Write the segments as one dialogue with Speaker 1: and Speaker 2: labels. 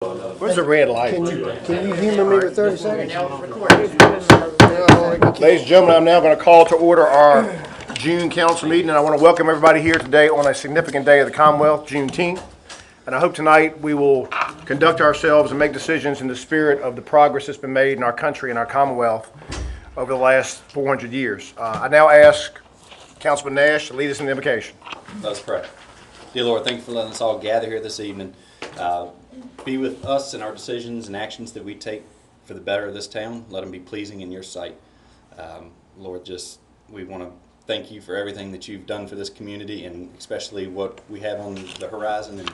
Speaker 1: Where's the red light?
Speaker 2: Can you humor me for 30 seconds?
Speaker 1: Ladies and gentlemen, I'm now going to call to order our June council meeting, and I want to welcome everybody here today on a significant day of the Commonwealth, Juneteenth. And I hope tonight we will conduct ourselves and make decisions in the spirit of the progress that's been made in our country and our Commonwealth over the last 400 years. I now ask Councilman Nash to lead us in the invocation.
Speaker 3: Let's pray. Dear Lord, thank you for letting us all gather here this evening. Be with us in our decisions and actions that we take for the better of this town. Let them be pleasing in your sight. Lord, we want to thank you for everything that you've done for this community, and especially what we have on the horizon, and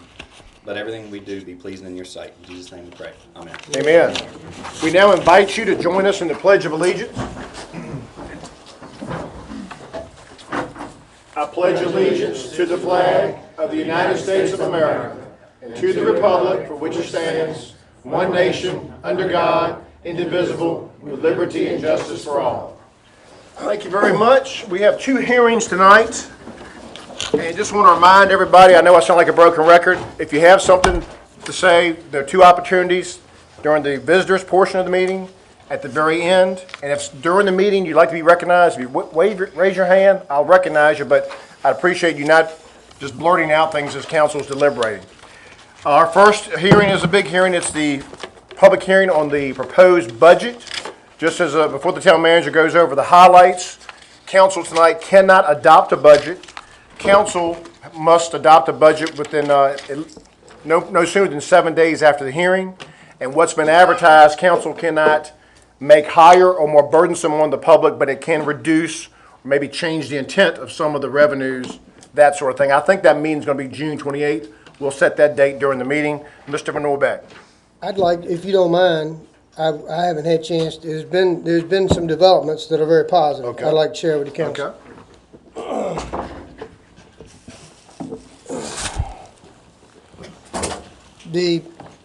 Speaker 3: let everything we do be pleasing in your sight. In Jesus' name we pray. Amen.
Speaker 1: Amen. We now invite you to join us in the Pledge of Allegiance. I pledge allegiance to the flag of the United States of America, and to the republic for which it stands, one nation, under God, indivisible, with liberty and justice for all. Thank you very much. We have two hearings tonight, and just want to remind everybody, I know I sound like a broken record, if you have something to say, there are two opportunities during the visitors portion of the meeting, at the very end, and if during the meeting you'd like to be recognized, if you raise your hand, I'll recognize you, but I'd appreciate you not just blurting out things as council is deliberating. Our first hearing is a big hearing. It's the public hearing on the proposed budget. Just as before the town manager goes over the highlights, council tonight cannot adopt a budget. Council must adopt a budget within no sooner than 7 days after the hearing. And what's been advertised, council cannot make higher or more burdensome on the public, but it can reduce or maybe change the intent of some of the revenues, that sort of thing. I think that meeting's going to be June 28th. We'll set that date during the meeting. Mr. Van Beck.
Speaker 2: I'd like, if you don't mind, I haven't had a chance. There's been some developments that are very positive.
Speaker 1: Okay.
Speaker 2: I'd like to share with the council.
Speaker 1: Okay.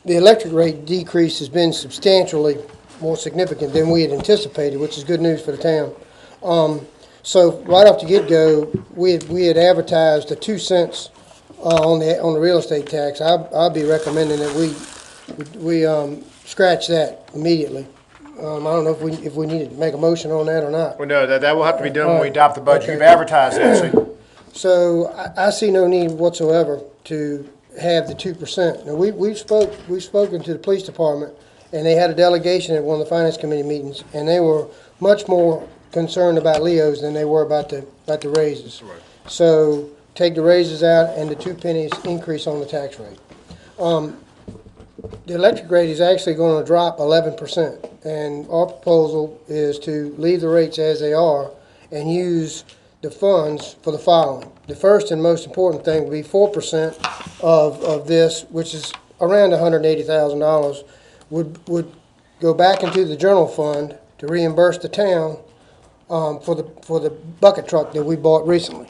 Speaker 2: The electric rate decrease has been substantially more significant than we had anticipated, which is good news for the town. So right off the get-go, we had advertised a 2 cents on the real estate tax. I'll be recommending that we scratch that immediately. I don't know if we need to make a motion on that or not.
Speaker 1: Well, no, that will have to be done when we adopt the budget.
Speaker 2: Okay.
Speaker 1: You've advertised that, see?
Speaker 2: So I see no need whatsoever to have the 2%. Now we've spoken to the police department, and they had a delegation at one of the finance committee meetings, and they were much more concerned about Leo's than they were about the raises.
Speaker 1: Right.
Speaker 2: So take the raises out and the 2 pennies increase on the tax rate. The electric rate is actually going to drop 11%, and our proposal is to leave the rates as they are and use the funds for the following. The first and most important thing would be 4% of this, which is around $180,000, would go back into the general fund to reimburse the town for the bucket truck that we bought recently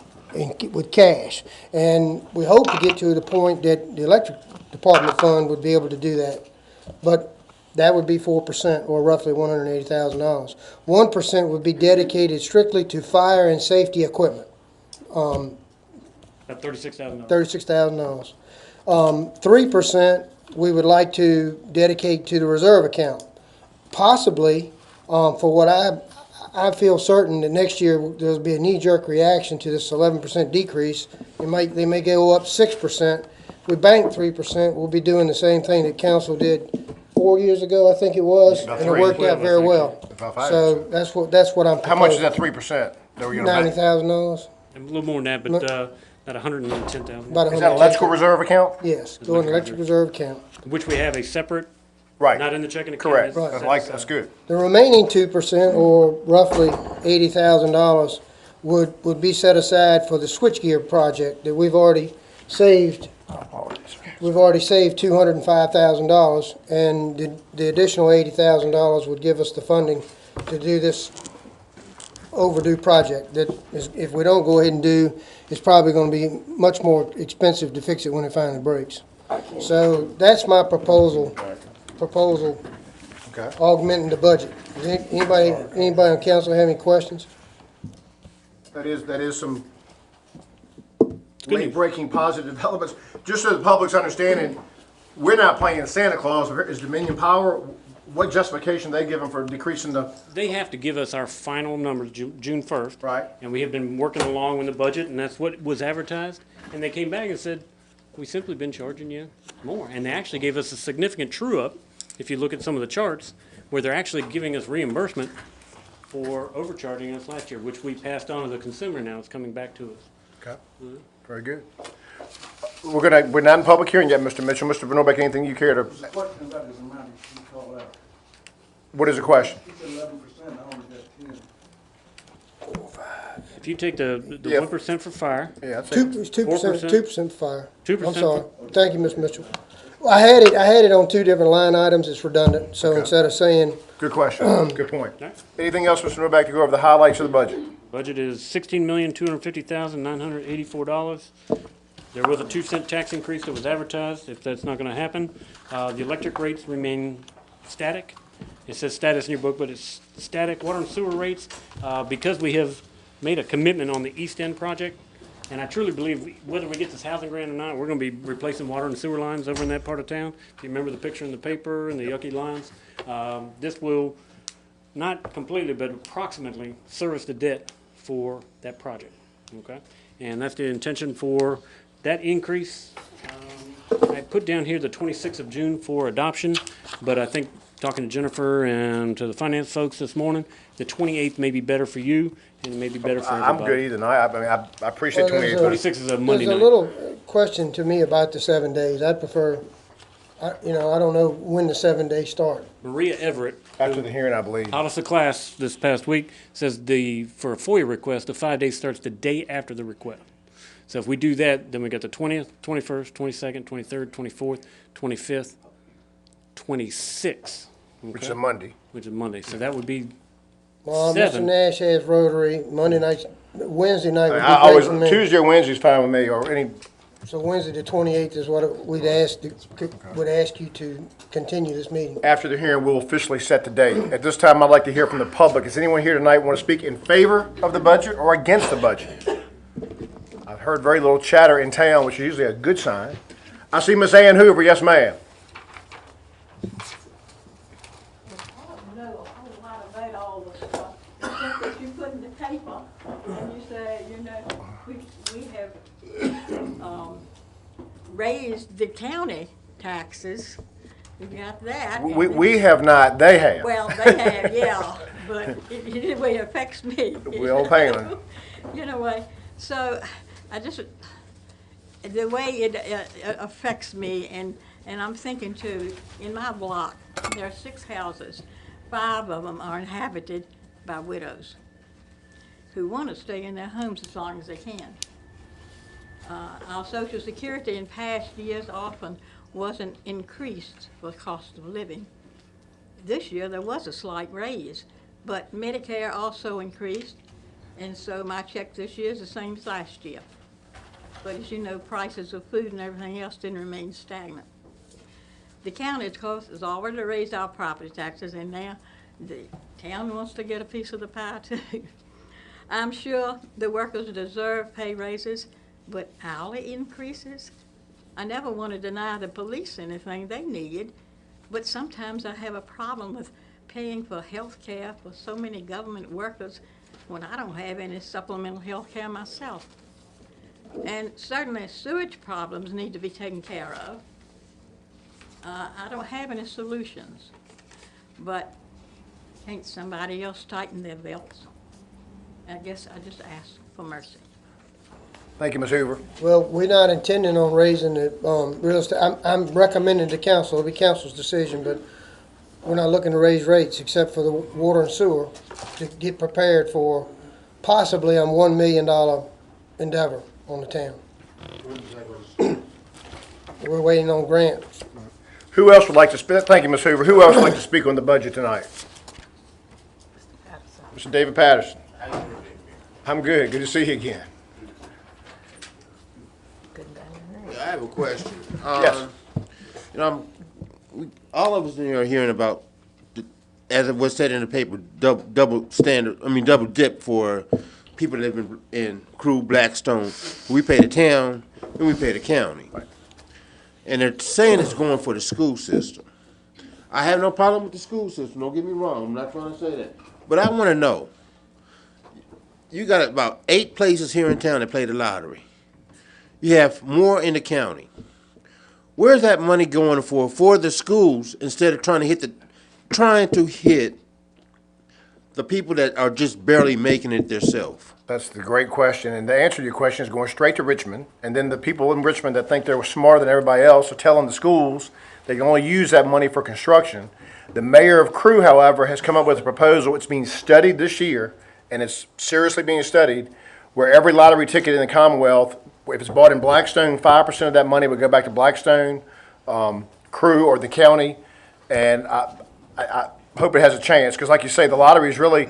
Speaker 2: with cash. And we hope to get to the point that the electric department fund would be able to do that. But that would be 4%, or roughly $180,000. 1% would be dedicated strictly to fire and safety equipment.
Speaker 4: About $36,000.
Speaker 2: $36,000. 3% we would like to dedicate to the reserve account. Possibly, for what I feel certain that next year there'll be a knee-jerk reaction to this 11% decrease. They may go up 6%. We bank 3%. We'll be doing the same thing that council did 4 years ago, I think it was, and it worked out very well. So that's what I'm proposing.
Speaker 1: How much is that 3%?
Speaker 2: $90,000.
Speaker 4: A little more than that, but about $110,000.
Speaker 2: About
Speaker 1: Is that an electrical reserve account?
Speaker 2: Yes, go in the electric reserve account.
Speaker 4: Which we have a separate,
Speaker 1: Right.
Speaker 4: not in the checking account.
Speaker 1: Correct.
Speaker 4: it's
Speaker 2: Right.
Speaker 4: set
Speaker 1: That's
Speaker 4: aside.
Speaker 1: good.
Speaker 2: The remaining 2%, or roughly $80,000, would be set aside for the switchgear project that we've already saved. We've already saved $205,000, and the additional $80,000 would give us the funding to do this overdue project that is, if we don't go ahead and do, it's probably going to be much more expensive to fix it when it finally breaks. So that's my proposal,
Speaker 1: Okay.
Speaker 2: augmenting the budget. Does anybody on council have any questions?
Speaker 1: That is some
Speaker 4: good news.
Speaker 1: late-breaking positive developments. Just so the public's understanding, we're not playing Santa Claus. Is Dominion Power, what justification they given for decreasing the,
Speaker 4: They have to give us our final numbers June 1st.
Speaker 1: Right.
Speaker 4: And we have been working along with the budget, and that's what was advertised. And they came back and said, we simply been charging you more. And they actually gave us a significant true-up, if you look at some of the charts, where they're actually giving us reimbursement for overcharging us last year, which we passed on to the consumer. Now it's coming back to us.
Speaker 1: okay, very good. We're not in public hearing yet, Mr. Mitchell. Mr. Vernobeck, anything you care to,
Speaker 5: Question about this amount you called out.
Speaker 1: what is the question?
Speaker 5: You said 11%, I only got 10.
Speaker 4: If you take the
Speaker 1: Yeah.
Speaker 4: 1% for fire,
Speaker 1: Yeah, that's
Speaker 2: Two,
Speaker 1: it.
Speaker 2: it's 2%,
Speaker 4: 4%.
Speaker 2: 2% fire.
Speaker 4: 2%
Speaker 2: I'm sorry. Thank you, Ms. Mitchell. Well, I had it on two different line items. It's redundant. So instead of saying,
Speaker 1: Good question, good point.
Speaker 4: Right.
Speaker 1: Anything else, Mr. Vernobeck, to go over the highlights of the budget?
Speaker 4: budget is $16,250,984. There was a 2-cent tax increase that was advertised, if that's not gonna happen. The electric rates remain static. It says status in your book, but it's static. Water and sewer rates, because we have made a commitment on the East End project, and I truly believe whether we get this housing grant or not, we're gonna be replacing water and sewer lines over in that part of town. If you remember the picture in the paper and the yucky lines, this will not completely, but approximately service the debt for that project, okay? And that's the intention for that increase. I put down here the 26th of June for adoption, but I think, talking to Jennifer and to the finance folks this morning, the 28th may be better for you, and it may be better for everybody.
Speaker 1: I'm good either night. I mean, I appreciate
Speaker 2: Well, there's
Speaker 1: 28.
Speaker 2: a-
Speaker 4: 26th is a Monday
Speaker 2: there's a
Speaker 4: night.
Speaker 2: little question to me about the 7 days. I'd prefer, I don't know when the 7 days start.
Speaker 4: Maria Everett,
Speaker 1: After the hearing, I believe.
Speaker 4: taught us a class this past week, says for a FOIA request, the 5 days starts the day after the request. So if we do that, then we got the 20th, 21st, 22nd, 23rd, 24th, 25th, 26th.
Speaker 1: Which is
Speaker 4: okay?
Speaker 1: a Monday.
Speaker 4: Which is Monday. So that would be
Speaker 2: Well, Mr.
Speaker 4: 7.
Speaker 2: Nash has Rotary, Monday night, Wednesday night would
Speaker 1: I
Speaker 2: be
Speaker 1: always,
Speaker 2: great for me.
Speaker 1: Tuesday or Wednesday's fine with me, or any,
Speaker 2: So Wednesday the 28th is what we'd would ask you to continue this meeting.
Speaker 1: after the hearing, we'll officially set the date. At this time, I'd like to hear from the public. Is anyone here tonight want to speak in favor of the budget or against the budget? I've heard very little chatter in town, which is usually a good sign. I see Miss Ann Hoover. Yes, ma'am.
Speaker 6: I don't know a whole lot about all the stuff, except that you put in the paper, and you say, we have, raised the county taxes, we got that. and
Speaker 1: We have not, they have.
Speaker 6: Well, they have, yeah, but it way affects me.
Speaker 1: We all paying them.
Speaker 6: You know what, so, the way it affects me, and I'm thinking too, in my block, there are 6 houses. 5 of them are inhabited by widows who want to stay in their homes as long as they can. Our Social Security in past years often wasn't increased for cost of living. This year, there was a slight raise, but Medicare also increased, and so my check this year is the same as last year. But as you know, prices of food and everything else didn't remain stagnant. The county, of course, has already raised our property taxes, and now the town wants to get a piece of the pie too. I'm sure the workers deserve pay raises, but hourly increases? I never want to deny the police anything they need, but sometimes I have a problem with paying for health care for so many government workers when I don't have any supplemental health care myself. And certainly sewage problems need to be taken care of. I don't have any solutions, but can't somebody else tighten their belts? I guess I just ask for mercy.
Speaker 1: Thank you, Ms. Hoover.
Speaker 2: Well, we're not intending on raising the real estate. I'm recommending to council, it'll be council's decision, but we're not looking to raise rates except for the water and sewer to get prepared for possibly a $1 million endeavor on the town. We're waiting on grants.
Speaker 1: Who else would like to speak? Thank you, Ms. Hoover. Who else would like to speak on the budget tonight? Mr. David Patterson. I'm good. Good to see you again.
Speaker 7: I have a question.
Speaker 1: Yes.
Speaker 7: All of us in here are hearing about, as it was said in the paper, double dip for people that live in Crew, Blackstone. We pay the town and we pay the county. and they're saying it's going for the school system. I have no problem with the school system, don't get me wrong, I'm not trying to say that. But I wanna know, you got about 8 places here in town that play the lottery. You have more in the county. Where's that money going for the schools instead of trying to hit the people that are just barely making it themselves?
Speaker 1: That's the great question, and the answer to your question is going straight to Richmond, and then the people in Richmond that think they're smarter than everybody else are telling the schools they can only use that money for construction. The mayor of Crewe, however, has come up with a proposal. It's being studied this year, and it's seriously being studied, where every lottery ticket in the Commonwealth, if it's bought in Blackstone, 5% of that money would go back to Blackstone, Crewe, or the county, and I hope it has a chance, because like you say, the lottery is really,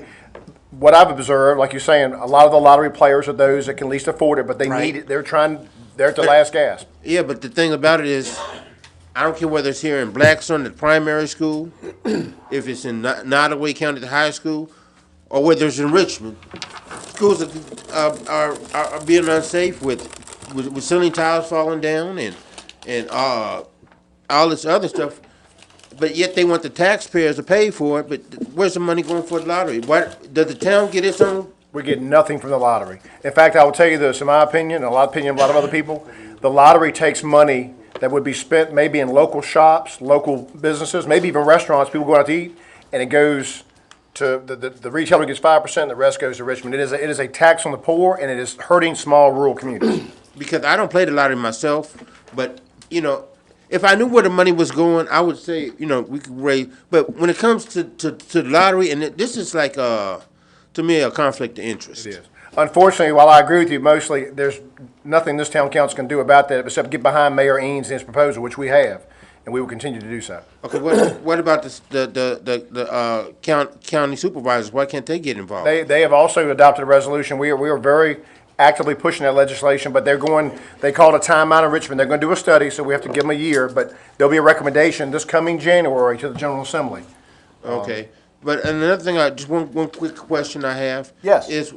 Speaker 1: what I've observed, like you're saying, a lot of the lottery players are those that can least afford it, but they need it. They're at the last gasp.
Speaker 7: Yeah, but the thing about it is, I don't care whether it's here in Blackstone at the primary school, if it's in Nottaway County at the high school, or whether it's in Richmond. Schools are being unsafe with ceiling tiles falling down and all this other stuff. But yet they want the taxpayers to pay for it, but where's the money going for the lottery? What, does the town get its own?
Speaker 1: We get nothing from the lottery. In fact, I will tell you this, in my opinion, and a lot of opinion of a lot of other people, the lottery takes money that would be spent maybe in local shops, local businesses, maybe even restaurants, people go out to eat, and it goes to, the retailer gets 5%, the rest goes to Richmond. It is a tax on the poor, and it is hurting small rural communities.
Speaker 7: Because I don't play the lottery myself, but, if I knew where the money was going, I would say, we could raise, but when it comes to the lottery, and this is like, to me, a conflict of interest.
Speaker 1: It is. Unfortunately, while I agree with you mostly, there's nothing this town council can do about that except get behind Mayor Eanes and his proposal, which we have, and we will continue to do so.
Speaker 7: Okay, what about the county supervisors? Why can't they get involved?
Speaker 1: They have also adopted a resolution. We are very actively pushing that legislation, but they called a timeout in Richmond. They're going to do a study, so we have to give them a year, but there'll be a recommendation this coming January to the General Assembly.
Speaker 7: Okay, but another thing, just one quick question I have.
Speaker 1: Yes.
Speaker 7: Is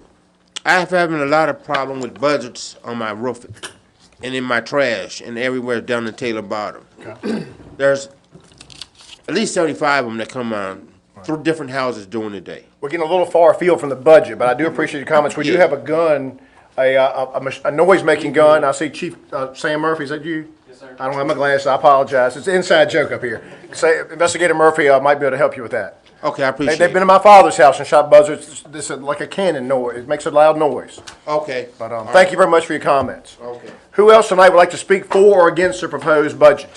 Speaker 7: I have having a lot of problem with budgets on my roof and in my trash and everywhere down the Taylor Bottom. Okay. There's at least 75 of them that come on through different houses during the day.
Speaker 1: We're getting a little far afield from the budget, but I do appreciate your comments. We do have a gun, a noise-making gun. I see Chief Sam Murphy. Is that you? Yes, sir. I don't have my glasses. I apologize. It's an inside joke up here. Say, Investigator Murphy might be able to help you with that.
Speaker 7: Okay, I appreciate
Speaker 1: They've been in my father's house and shot buzzards. This is like a cannon noise. It makes a loud noise.
Speaker 7: Okay.
Speaker 1: But thank you very much for your comments.
Speaker 7: Okay.
Speaker 1: Who else tonight would like to speak for or against the proposed budget?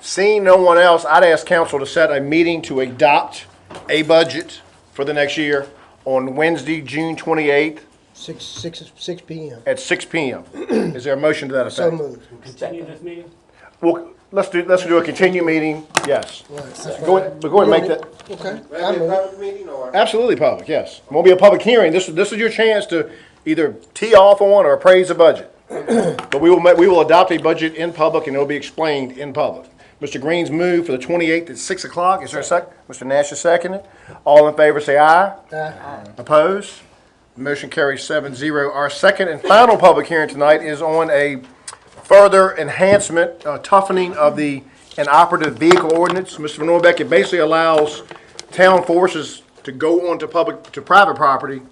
Speaker 1: Seeing no one else, I'd ask council to set a meeting to adopt a budget for the next year on Wednesday, June 28th
Speaker 2: 6 p.m.
Speaker 1: at 6 p.m. Is there a motion to that
Speaker 2: So
Speaker 1: effect?
Speaker 2: moved.
Speaker 4: Continue this meeting?
Speaker 1: Well, let's do a continue meeting, yes.
Speaker 2: Right, that's
Speaker 1: Go
Speaker 2: right.
Speaker 1: ahead, but go ahead and make that,
Speaker 2: Okay.
Speaker 7: Will
Speaker 2: I
Speaker 7: it be a
Speaker 2: move.
Speaker 7: public meeting or?
Speaker 1: absolutely public, yes. It won't be a public hearing, this is your chance to either tee off on or appraise the budget. But we will adopt a budget in public and it'll be explained in public. Mr. Green's moved for the 28th at 6 o'clock, is there a second? Mr. Nash is seconded. All in favor say aye.
Speaker 2: Aye.
Speaker 1: Opposed? Motion carries 7-0. Our second and final public hearing tonight is on a further enhancement, toughening of the inoperative vehicle ordinance. Mr. Van Norbeck, it basically allows town forces to go on to private property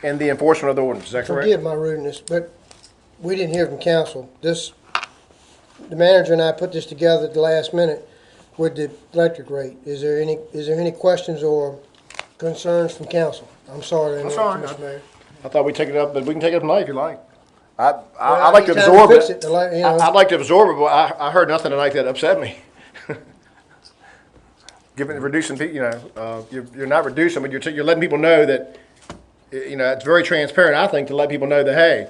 Speaker 1: in the enforcement of the ordinance. Is that correct?
Speaker 2: Forgive my rudeness, but we didn't hear from council. The manager and I put this together at the last minute with the electric rate. Is there any questions or concerns from council? I'm sorry to interrupt you,
Speaker 1: That's
Speaker 2: Mr. Mayor.
Speaker 1: I thought we'd take it up, but we can take it up tonight if you like. I'd
Speaker 2: I
Speaker 1: like to
Speaker 2: need time to
Speaker 1: absorb
Speaker 2: fix
Speaker 1: it.
Speaker 2: it, you know.
Speaker 1: I'd like to absorb it, but I heard nothing tonight that upset me. Reducing, you're not reducing, but you're letting people know that, it's very transparent, I think, to let people know that, hey,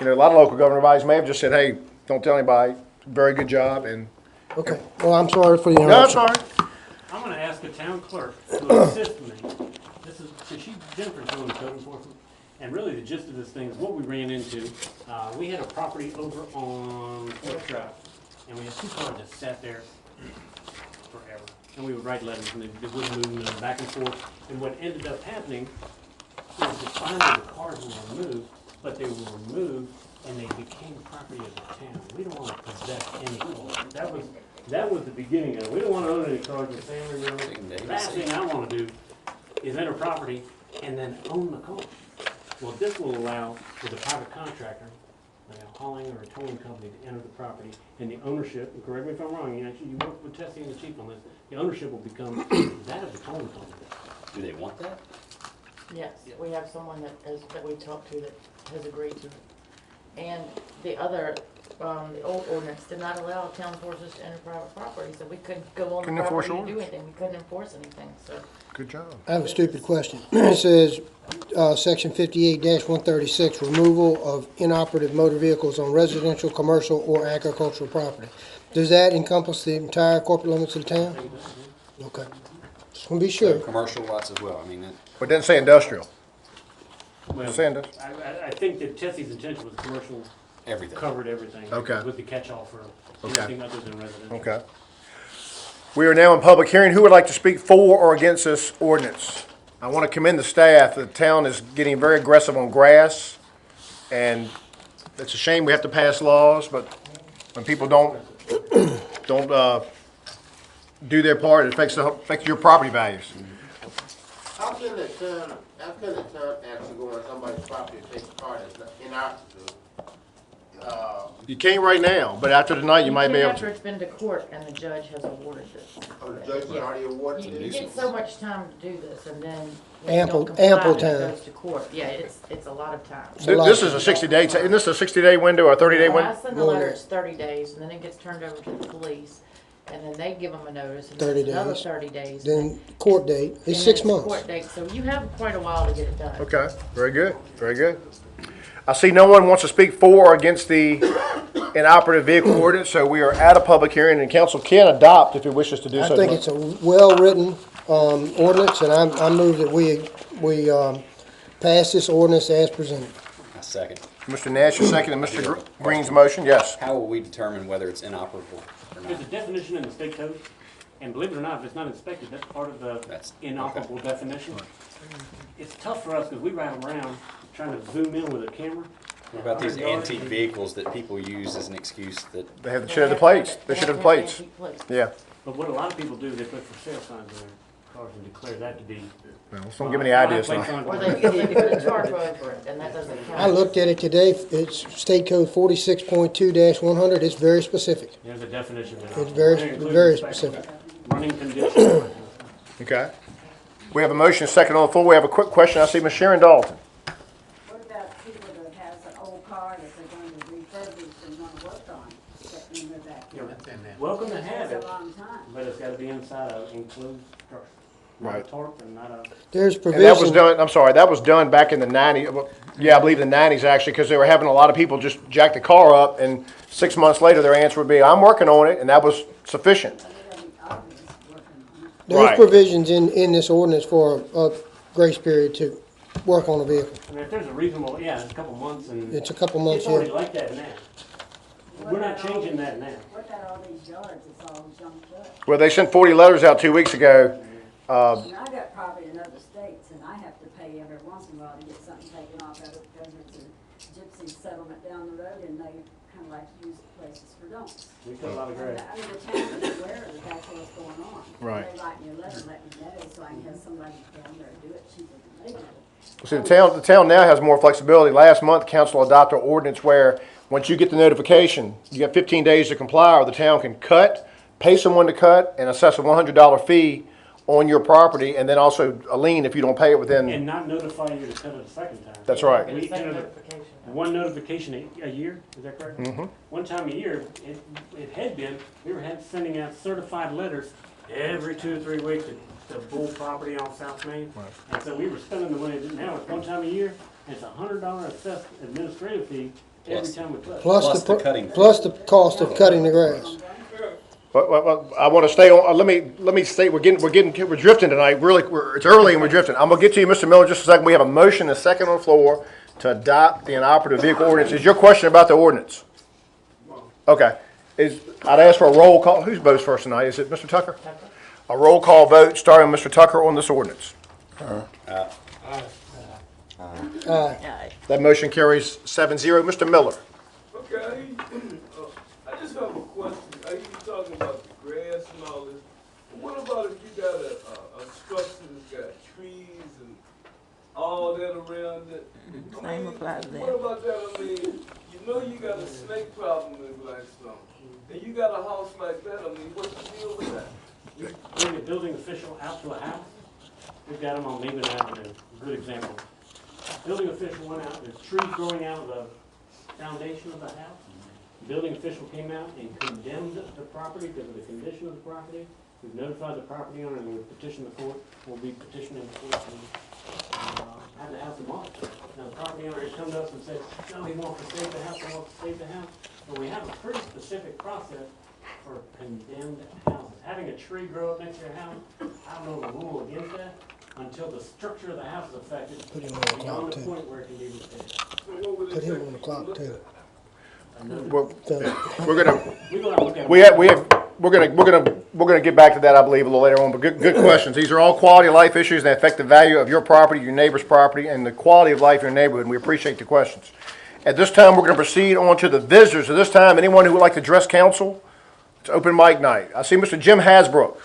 Speaker 1: a lot of local government bodies may have just said, hey, don't tell anybody, very good job, and,
Speaker 2: Okay, well, I'm sorry for the
Speaker 1: no, I'm
Speaker 2: interruption.
Speaker 1: sorry.
Speaker 4: I'm gonna ask the town clerk to assist me. Jennifer's doing code enforcement, and really the gist of this thing is what we ran into. We had a property over on Fort Drive, and we had 2 cars that sat there forever. And we would write letters, and they wouldn't move back and forth. And what ended up happening is that finally the cars were removed, but they were removed and they became property of the town. We don't want to possess any cars. That was the beginning of it. We don't want to own any cars in family room. The last thing I want to do is enter property and then own the car. Well, this will allow for the private contractor, like a hauling or a towing company, to enter the property, and the ownership, and correct me if I'm wrong, you work with Tessie and the chief on this, the ownership will become that of the towing company.
Speaker 3: Do they want that?
Speaker 8: Yes, we have someone that we talked to that has agreed to it. And the other, the old ordinance did not allow town forces to enter private property, so we couldn't go on
Speaker 1: Couldn't
Speaker 8: the
Speaker 1: enforce
Speaker 8: property to do
Speaker 1: ordinance.
Speaker 8: anything, we couldn't enforce anything, so.
Speaker 1: Good job.
Speaker 2: I have a stupid question. It says, section 58-136, removal of inoperative motor vehicles on residential, commercial, or agricultural property. Does that encompass the entire corporate limits of the town? Okay. Just want to be sure.
Speaker 3: Commercial lots as well, I mean,
Speaker 1: But it doesn't say industrial.
Speaker 4: Well,
Speaker 1: Send us.
Speaker 4: I think that Tessie's intention was commercial
Speaker 3: everything.
Speaker 4: covered everything.
Speaker 1: Okay.
Speaker 4: With the catch-all for
Speaker 1: Okay.
Speaker 4: anything other than residential.
Speaker 1: Okay. We are now in public hearing. Who would like to speak for or against this ordinance? I want to commend the staff. The town is getting very aggressive on grass, and it's a shame we have to pass laws, but when people don't do their part, it affects your property values.
Speaker 7: How can the town actually go on somebody's property and take a car that's not inoperative?
Speaker 1: You can't right now, but after tonight, you might be able
Speaker 8: After
Speaker 1: to.
Speaker 8: it's been to court and the judge has awarded this.
Speaker 7: Oh, the judge has already awarded
Speaker 8: You
Speaker 7: it?
Speaker 8: get so much time to do this, and then when you
Speaker 2: Ample-
Speaker 8: don't comply,
Speaker 2: ample
Speaker 8: it
Speaker 2: time.
Speaker 8: goes to court. Yeah, it's a lot of time.
Speaker 1: This is a 60-day, isn't this a 60-day window or a 30-day
Speaker 8: When I
Speaker 1: window?
Speaker 8: send the letter, it's 30 days, and then it gets turned over to the police, and then they give them a notice, and then
Speaker 2: 30
Speaker 8: it's another
Speaker 2: days.
Speaker 8: 30 days.
Speaker 2: Then court date
Speaker 8: and
Speaker 2: is
Speaker 8: then
Speaker 2: 6
Speaker 8: it's
Speaker 2: months.
Speaker 8: Court date, so you have quite a while to get it done.
Speaker 1: Okay, very good, very good. I see no one wants to speak for or against the inoperative vehicle ordinance, so we are at a public hearing, and council can adopt if it wishes to do so.
Speaker 2: I think it's a well-written ordinance, and I move that we pass this ordinance as presented.
Speaker 3: A second.
Speaker 1: Mr. Nash is second, and Mr. Green's motion, yes.
Speaker 3: How will we determine whether it's inoperable or
Speaker 4: There's
Speaker 3: not?
Speaker 4: a definition in the state code, and believe it or not, if it's not inspected, that's part of the
Speaker 3: That's-
Speaker 4: inoperable definition. It's tough for us, because we ride around trying to zoom in with a camera.
Speaker 3: What about these antique vehicles that people use as an excuse that,
Speaker 1: They should have the plates, they should have the plates,
Speaker 8: Antique plates.
Speaker 1: yeah.
Speaker 4: But what a lot of people do, they put for sale signs in their cars and declare that to be.
Speaker 1: Well, don't give any ideas
Speaker 4: Plates
Speaker 1: now.
Speaker 4: on it.
Speaker 8: Or they put a tarp over it, and that doesn't count.
Speaker 2: I looked at it today, it's State Code 46.2-100, it's very specific.
Speaker 4: There's a definition. in it.
Speaker 2: It's very,
Speaker 4: It includes
Speaker 2: very
Speaker 4: inspection,
Speaker 2: specific.
Speaker 4: Running condition.
Speaker 1: Okay. We have a motion, second on the floor, we have a quick question, I see Ms. Sharon Dalton.
Speaker 9: What about people that has an old car that they're going to refurbish and want to work on, that in their backyard?
Speaker 4: Welcome to
Speaker 9: It
Speaker 4: have
Speaker 9: takes a
Speaker 4: it,
Speaker 9: long time.
Speaker 4: but it's gotta be inside an enclosed structure. Not a
Speaker 1: Right.
Speaker 4: tarp and not a.
Speaker 2: There's
Speaker 1: And that was
Speaker 2: provision,
Speaker 1: done, I'm sorry, that was done back in the 90s, well, yeah, I believe the 90s actually, because they were having a lot of people just jack the car up, and 6 months later, their answer would be, I'm working on it, and that was sufficient.
Speaker 9: It doesn't be obvious working on it.
Speaker 2: there's
Speaker 1: Right.
Speaker 2: provisions in this ordinance for a grace period to work on a vehicle.
Speaker 4: I mean, if there's a reasonable, yeah, it's a couple months and.
Speaker 2: It's a couple months,
Speaker 4: It's already
Speaker 2: yeah.
Speaker 4: like that now. We're not changing that now.
Speaker 9: What about all these yards, it's all junked up?
Speaker 1: Well, they sent 40 letters out 2 weeks ago.
Speaker 9: And I got property in other states, and I have to pay every once in a while to get something taken off of it, because it's a gypsy settlement down the road, and they kind of like to use places for dumps.
Speaker 4: We cut a lot of
Speaker 9: And
Speaker 4: grass.
Speaker 9: I mean, the town is aware that that's what's going on.
Speaker 1: Right.
Speaker 9: They write me a letter, and let me know, so I can have somebody down there do it cheaper than they do.
Speaker 1: See, the town now has more flexibility. Last month, council adopted an ordinance where, once you get the notification, you got 15 days to comply, or the town can cut, pay someone to cut, and assess a $100 fee on your property, and then also a lien if you don't pay it within,
Speaker 4: And not notify you to cut it a second time.
Speaker 1: that's right.
Speaker 4: We
Speaker 8: It's that
Speaker 4: entered
Speaker 8: notification.
Speaker 4: one notification a year, is that correct? Mm-hmm. One time a year, it had been, we were sending out certified letters every 2 or 3 weeks to Bull property on South Main. And so we were spending the money, now it's one time a year, and it's a $100 assessed administrative fee every
Speaker 3: Plus-
Speaker 4: time we cut.
Speaker 3: Plus the cutting.
Speaker 2: Plus the cost of cutting the grass.
Speaker 1: But I want to stay on, let me state, we're drifting tonight, really, it's early and we're drifting. I'm gonna get to you, Mr. Miller, in just a second. We have a motion, a second on the floor to adopt the inoperative vehicle ordinance. Is your question about the ordinance? Okay. I'd ask for a roll call. Who votes first tonight? Is it Mr. Tucker? A roll call vote starting with Mr. Tucker on this ordinance.
Speaker 2: Aye.
Speaker 1: That motion carries 7-0. Mr. Miller.
Speaker 10: Okay, I just have a question. I hear you talking about the grass and all this. But what about if you got a structure that's got trees and all that around it?
Speaker 6: Same applies to
Speaker 10: What
Speaker 6: that.
Speaker 10: about that? I mean, you know you got a snake problem in Blackstone. And you got a house like that, I mean, what's the deal with that?
Speaker 4: You bring a building official out to a house, we've got them on Lehman Avenue, a good example. Building official went out, there's trees growing out of the foundation of the house. Building official came out and condemned the property because of the condition of the property. We've notified the property owner and we've petitioned the court, we'll be petitioning the court to have the house demolished. Now, the property owner has come to us and said, no, he wants to save the house, he wants to save the house. But we have a pretty specific process for condemned houses. Having a tree grow up next to your house, I don't know the rule against that until the structure of the house is affected
Speaker 2: Put him on the
Speaker 4: beyond
Speaker 2: clock,
Speaker 4: the
Speaker 2: too.
Speaker 4: point where it can be repaired.
Speaker 2: Put him on the clock, too.
Speaker 1: We're gonna
Speaker 4: We're gonna look at.
Speaker 1: we're gonna get back to that, I believe, a little later on. But good questions. These are all quality of life issues that affect the value of your property, your neighbor's property, and the quality of life in your neighborhood. And we appreciate the questions. At this time, we're going to proceed on to the visitors. At this time, anyone who would like to address council, it's open mic night. I see Mr. Jim Hasbrook.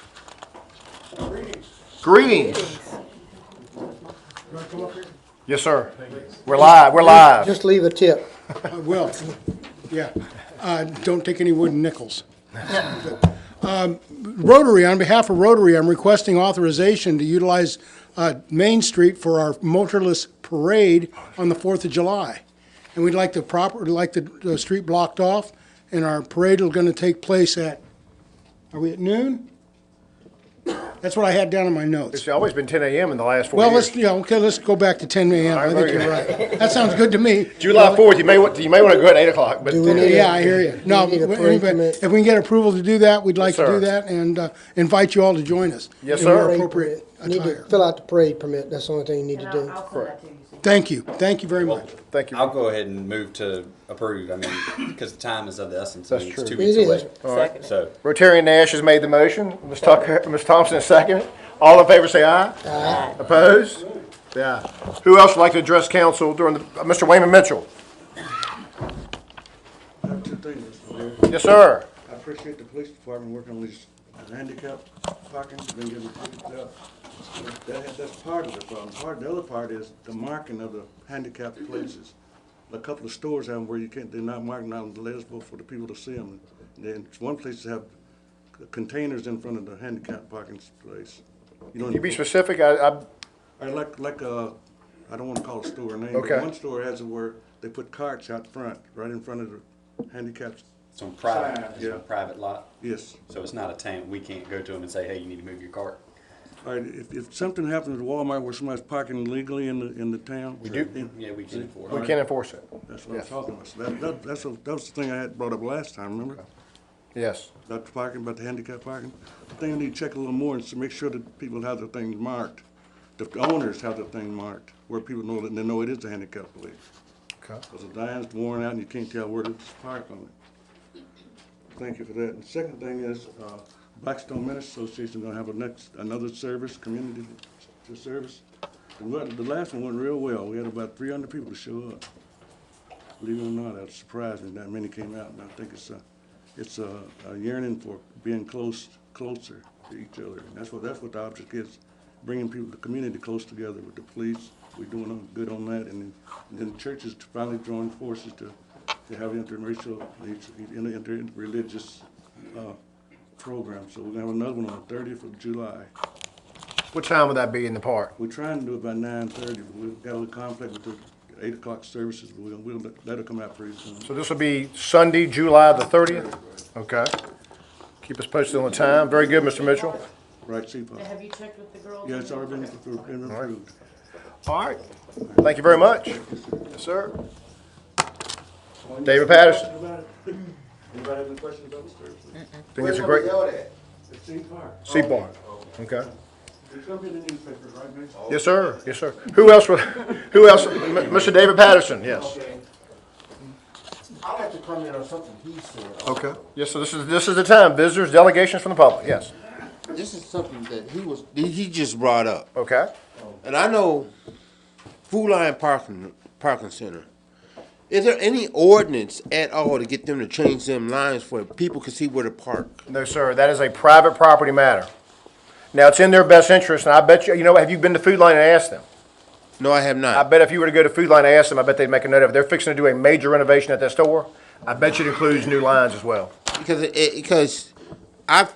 Speaker 1: Greetings. Yes, sir. We're live.
Speaker 2: Just leave a tip.
Speaker 11: Well, yeah, don't take any wooden nickels. Rotary, on behalf of Rotary, I'm requesting authorization to utilize Main Street for our motorless parade on the 4th of July. And we'd like the street blocked off, and our parade is going to take place at, are we at noon? That's what I had down in my notes.
Speaker 1: It's always been 10 a.m. in the last 4
Speaker 11: Well,
Speaker 1: years.
Speaker 11: let's go back to 10 a.m. I think you're right. That sounds good to me.
Speaker 1: July 4th, you may want to go at 8 o'clock. But
Speaker 2: Do we need
Speaker 11: Yeah, I hear you. No,
Speaker 2: need a
Speaker 11: but
Speaker 2: parade
Speaker 11: anyway,
Speaker 2: permit?
Speaker 11: if we can get approval to do that, we'd like
Speaker 1: Yes,
Speaker 11: to
Speaker 1: sir.
Speaker 11: do that and invite you all to join us.
Speaker 1: Yes,
Speaker 11: in
Speaker 1: sir.
Speaker 11: more
Speaker 2: Parade
Speaker 11: appropriate
Speaker 2: permit. Need to
Speaker 11: attire.
Speaker 2: fill out the parade permit. That's the only thing you need
Speaker 8: And
Speaker 2: to do.
Speaker 8: I'll send that to you. Sue.
Speaker 11: Thank you. Thank you very much.
Speaker 1: Thank you.
Speaker 3: I'll go ahead and move to approve. I mean, because the time is of the essence. I
Speaker 1: That's
Speaker 3: mean,
Speaker 1: true.
Speaker 3: It's 2
Speaker 2: It
Speaker 3: weeks
Speaker 2: is.
Speaker 3: away.
Speaker 1: All right.
Speaker 3: So,
Speaker 1: Rotarian Nash has made the motion. Ms. Thompson has seconded. All in favor say aye. Aye. Opposed? Yeah. Who else would like to address council during the, Mr. Wayman Mitchell?
Speaker 5: I have two things, Mr. Mayor.
Speaker 1: Yes, sir.
Speaker 5: I appreciate the police department working on these handicap parking, been getting tickets out. That's part of the problem. The other part is the marking of the handicapped places. A couple of stores have them where they're not marking out legible for the people to see them. Then one place have containers in front of the handicap parking place.
Speaker 1: Can you be specific?
Speaker 5: I like I don't want to call a store name.
Speaker 1: Okay.
Speaker 5: But one store has it where they put carts out front, right in front of the handicapped.
Speaker 3: it's on private,
Speaker 5: Sign,
Speaker 3: it's
Speaker 5: yeah.
Speaker 3: on a private lot.
Speaker 5: Yes.
Speaker 3: So it's not a town. We can't go to them and say, hey, you need to move your cart.
Speaker 5: All right. If something happens at Walmart where somebody's parking illegally in the town, we
Speaker 1: do.
Speaker 3: Yeah, we can enforce
Speaker 1: We
Speaker 3: it.
Speaker 1: can enforce it.
Speaker 5: That's what
Speaker 1: Yes.
Speaker 5: I'm talking about. So that was the thing I had brought up last time. Remember
Speaker 1: Yes.
Speaker 5: about the parking, about the handicap parking. The thing I need to check a little more is to make sure that people have their things marked. The owners have their thing marked where people know that they know it is a handicap place.
Speaker 1: Okay.
Speaker 5: Because the line's worn out and you can't tell where to park on it. Thank you for that. And the second thing is, Blackstone Ministry Association gonna have another service, community service. The last one went real well. We had about 300 people show up. Believe it or not, that surprised me, that many came out, and I think it's a yearning for being closer to each other. And that's what the object is, bringing people, the community close together with the police. We're doing good on that, and then churches finally joined forces to have interracial, interreligious program. So we're gonna have another one on the 30th of July.
Speaker 1: What time would that be in the park?
Speaker 5: We're trying to do it by 9:30, but we've got a little conflict with the 8 o'clock services, but we'll let it come out pretty soon.
Speaker 1: So this will be Sunday, July the 30th? Okay. Keep us posted on the time. Very good, Mr. Mitchell.
Speaker 5: Right, CPOP?
Speaker 8: Have you checked with the girls?
Speaker 5: Yeah, it's already been approved.
Speaker 1: All right. Thank you very much. Yes, sir. David Patterson.
Speaker 5: Anybody have any questions about the service?
Speaker 1: I think it's a great,
Speaker 5: It's CPOP.
Speaker 1: Sea Bar. Okay.
Speaker 5: It's gonna be in the newspapers, right, Mitch?
Speaker 1: Yes, sir. Yes, sir. Who else? Mr. David Patterson, yes.
Speaker 7: I'd like to comment on something he said.
Speaker 1: Okay. Yes, so this is the time. Visitors, delegations from the public, yes.
Speaker 7: This is something that he just brought up.
Speaker 1: Okay.
Speaker 7: And I know Food Line Parking Center. Is there any ordinance at all to get them to change them lines for people can see where to park?
Speaker 1: No, sir, that is a private property matter. Now, it's in their best interest, and I bet you, have you been to Food Line and asked them?
Speaker 7: No, I have
Speaker 1: I
Speaker 7: not.
Speaker 1: bet if you were to go to Food Line and ask them, I bet they'd make a note of it. They're fixing to do a major renovation at that store. I bet you it includes new lines as well.
Speaker 7: Because I've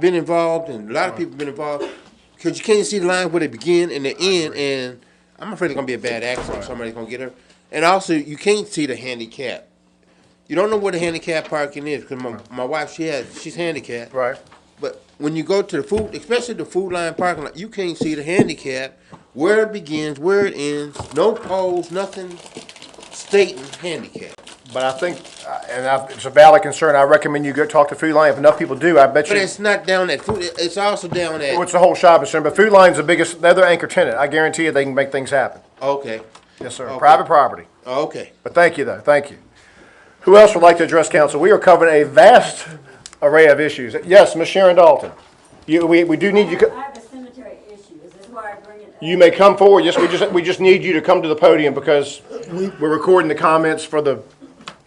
Speaker 7: been involved, and a lot of people have been involved, because you can't see the line where they begin and the end, and I'm afraid it's gonna be a bad accident. Somebody's gonna get hurt. And also, you can't see the handicap. You don't know where the handicap parking is, because my wife, she's handicapped.
Speaker 1: Right.
Speaker 7: But when you go to the food, especially the Food Line parking lot, you can't see the handicap, where it begins, where it ends, no poles, nothing stating handicap.
Speaker 1: But I think, it's a valid concern. I recommend you go talk to Food Line. If enough people do, I bet
Speaker 7: But
Speaker 1: you.
Speaker 7: it's not down at food, it's also down
Speaker 1: Well,
Speaker 7: at,
Speaker 1: it's the whole shopping center, but Food Line's the biggest, they're the anchor tenant. I guarantee you they can make things happen.
Speaker 7: okay,
Speaker 1: Yes, sir.
Speaker 7: Okay.
Speaker 1: Private property.
Speaker 7: okay.
Speaker 1: But thank you, though. Thank you. Who else would like to address council? We are covering a vast array of issues. Yes, Ms. Sharon Dalton. We do need you.
Speaker 9: I have a cemetery issue. Is this why I bring it up?
Speaker 1: You may come forward. Yes, we just need you to come to the podium because we're recording the comments for the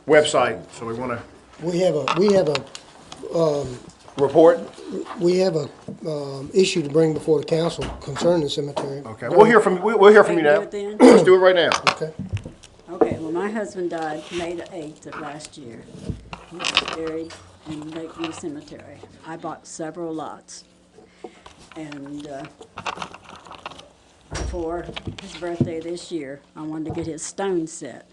Speaker 1: website. So we want to
Speaker 2: We have a
Speaker 1: report.
Speaker 2: issue to bring before the council concerning the cemetery.
Speaker 1: Okay, we'll hear from you now.
Speaker 12: Do it then?
Speaker 1: Let's do it right now.
Speaker 2: Okay.
Speaker 12: Okay, well, my husband died May the 8th of last year. He was buried in Lakeview Cemetery. I bought several lots. And before his birthday this year, I wanted to get his stone set.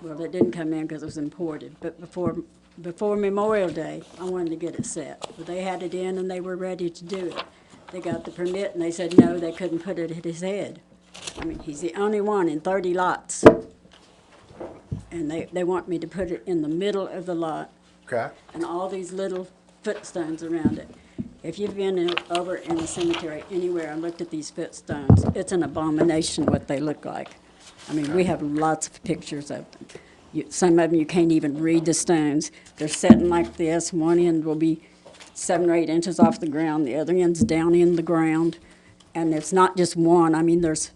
Speaker 12: Well, it didn't come in because it was imported, but before Memorial Day, I wanted to get it set. Well, they had it in and they were ready to do it. They got the permit and they said no, they couldn't put it at his head. I mean, he's the only one in 30 lots. And they want me to put it in the middle of the lot
Speaker 1: Okay.
Speaker 12: and all these little footstones around it. If you've been over in the cemetery anywhere and looked at these footstones, it's an abomination what they look like. I mean, we have lots of pictures of them. Some of them you can't even read the stones. They're sitting like this. One end will be 7 or 8 inches off the ground. The other end's down in the ground. And it's not just one. I mean, there's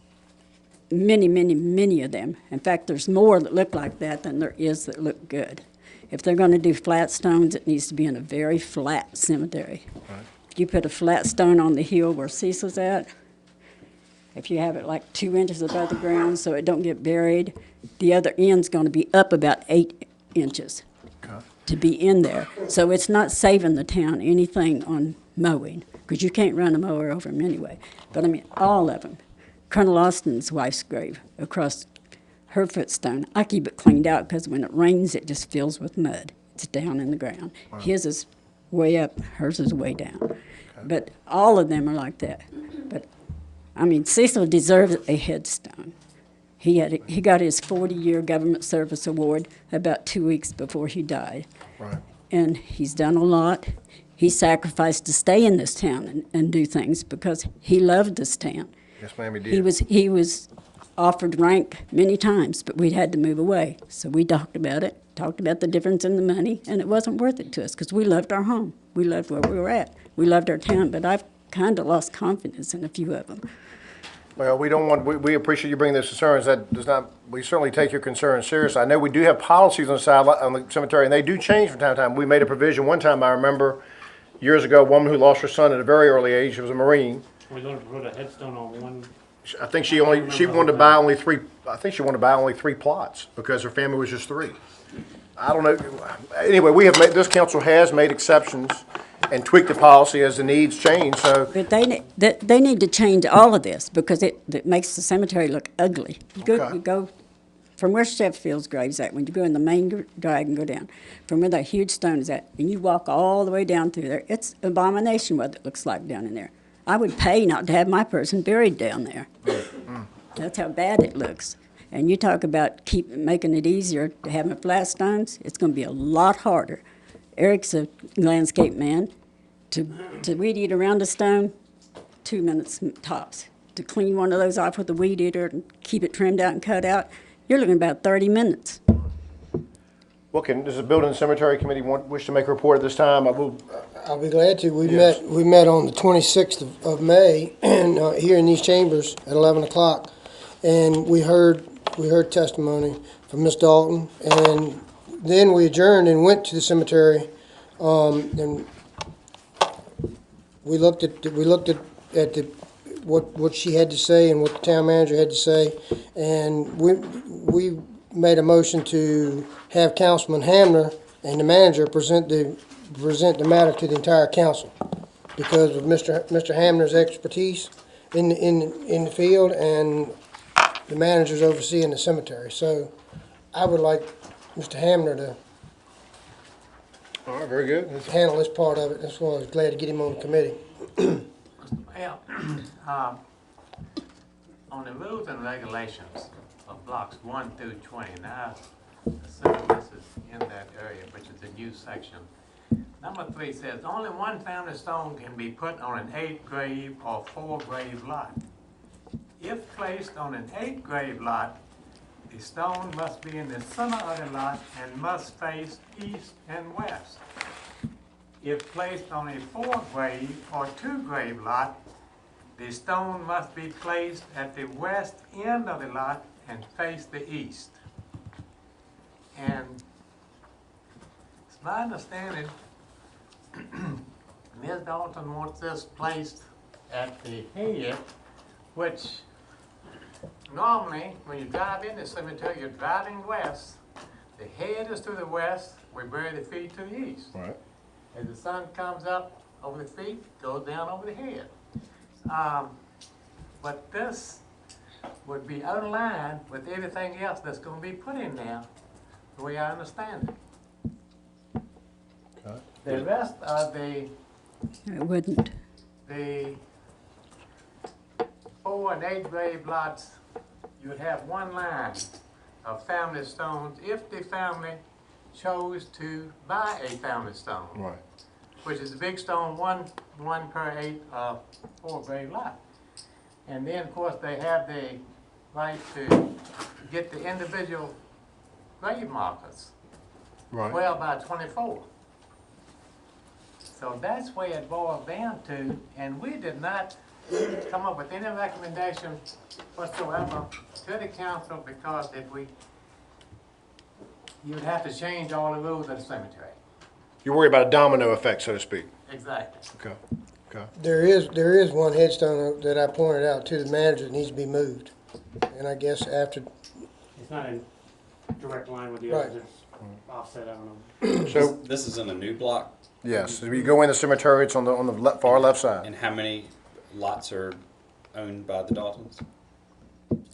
Speaker 12: many, many, many of them. In fact, there's more that look like that than there is that look good. If they're going to do flat stones, it needs to be in a very flat cemetery. Right. If you put a flat stone on the hill where Cecil's at, if you have it like 2 inches above the ground so it don't get buried, the other end's going to be up about 8 inches to be in there. So it's not saving the town anything on mowing, because you can't run a mower over them anyway. But I mean, all of them. Colonel Austin's wife's grave across her footstone, I keep it cleaned out because when it rains, it just fills with mud. It's down in the ground. Wow. His is way up, hers is way down. Okay. But all of them are like that. But I mean, Cecil deserves a headstone. He got his 40-year government service award about 2 weeks before he died. Right. And he's done a lot. He sacrificed to stay in this town and do things because he loved this town.
Speaker 1: Yes, ma'am, he did.
Speaker 12: He was offered rank many times, but we'd had to move away. So we talked about it, talked about the difference in the money, and it wasn't worth it to us because we loved our home. We loved where we were at. We loved our town, but I've kind of lost confidence in a few of them.
Speaker 1: Well, we appreciate you bringing those concerns. We certainly take your concerns seriously. I know we do have policies on the cemetery, and they do change from time to time. We made a provision one time, I remember, years ago, a woman who lost her son at a very early age. She was a Marine.
Speaker 4: We learned to put a headstone on one.
Speaker 1: I think she wanted to buy only 3. I think she wanted to buy only 3 plots because her family was just 3. I don't know. Anyway, this council has made exceptions and tweaked the policy as the needs change. So,
Speaker 12: but they need to change all of this because it makes the cemetery look ugly. You go from where Sheffield's grave's at. When you go in the main drag and go down, from where that huge stone is at, and you walk all the way down through there, it's an abomination what it looks like down in there. I would pay not to have my person buried down there. That's how bad it looks. And you talk about making it easier to have flat stones, it's going to be a lot harder. Eric's a landscape man. To weed eat around a stone, 2 minutes tops. To clean one of those off with a weed eater and keep it trimmed out and cut out, you're looking about 30 minutes.
Speaker 1: does the Building and Cemetery Committee wish to make a report at this time?
Speaker 2: I'll be glad to. We met on the 26th of May, and here in these chambers at 11 o'clock, and we heard testimony from Ms. Dalton, and then we adjourned and went to the cemetery, and we looked at what she had to say and what the town manager had to say, and we made a motion to have Councilman Hamner and the manager present the matter to the entire council because of Mr. Hamner's expertise in the field and the manager's overseeing the cemetery. So I would like Mr. Hamner to
Speaker 1: All right, very good.
Speaker 2: handle this part of it. That's why I was glad to get him on the committee.
Speaker 13: Well, on the rules and regulations of blocks 1 through 20, now, assume this is in that area, which is a new section. Number 3 says, only one family stone can be put on an 8 grave or 4 grave lot. If placed on an 8 grave lot, the stone must be in the center of the lot and must face east and west. If placed on a 4 grave or 2 grave lot, the stone must be placed at the west end of the lot and face the east. And it's my understanding, Ms. Dalton wants this placed at the head, which normally, when you drive in the cemetery, you're driving west. The head is to the west, we bury the feet to the east.
Speaker 1: Right.
Speaker 13: As the sun comes up over the feet, goes down over the head. But this would be out of line with everything else that's going to be put in there, the way I understand it.
Speaker 1: Okay.
Speaker 13: The rest of the
Speaker 12: It wouldn't.
Speaker 13: 4 and 8 grave lots, you would have one line of family stones if the family chose to buy a family stone.
Speaker 1: Right.
Speaker 13: Which is a big stone, one per 8, 4 grave lot. And then, of course, they have the right to get the individual grave markers,
Speaker 1: Right.
Speaker 13: 12 by 24. So that's where it boils down to, and we did not come up with any recommendation whatsoever to the council, because you'd have to change all the rules of the cemetery.
Speaker 1: You're worried about a domino effect, so to speak.
Speaker 13: Exactly.
Speaker 1: Okay. Okay.
Speaker 2: There is one headstone that I pointed out to the manager that needs to be moved. And I guess after,
Speaker 4: It's not in direct line with the
Speaker 2: Right.
Speaker 4: others, it's offset, I don't know.
Speaker 1: So,
Speaker 3: This is in a new block,
Speaker 1: yes, if you go in the cemetery, it's on the far left side.
Speaker 3: and how many lots are owned by the Daltons?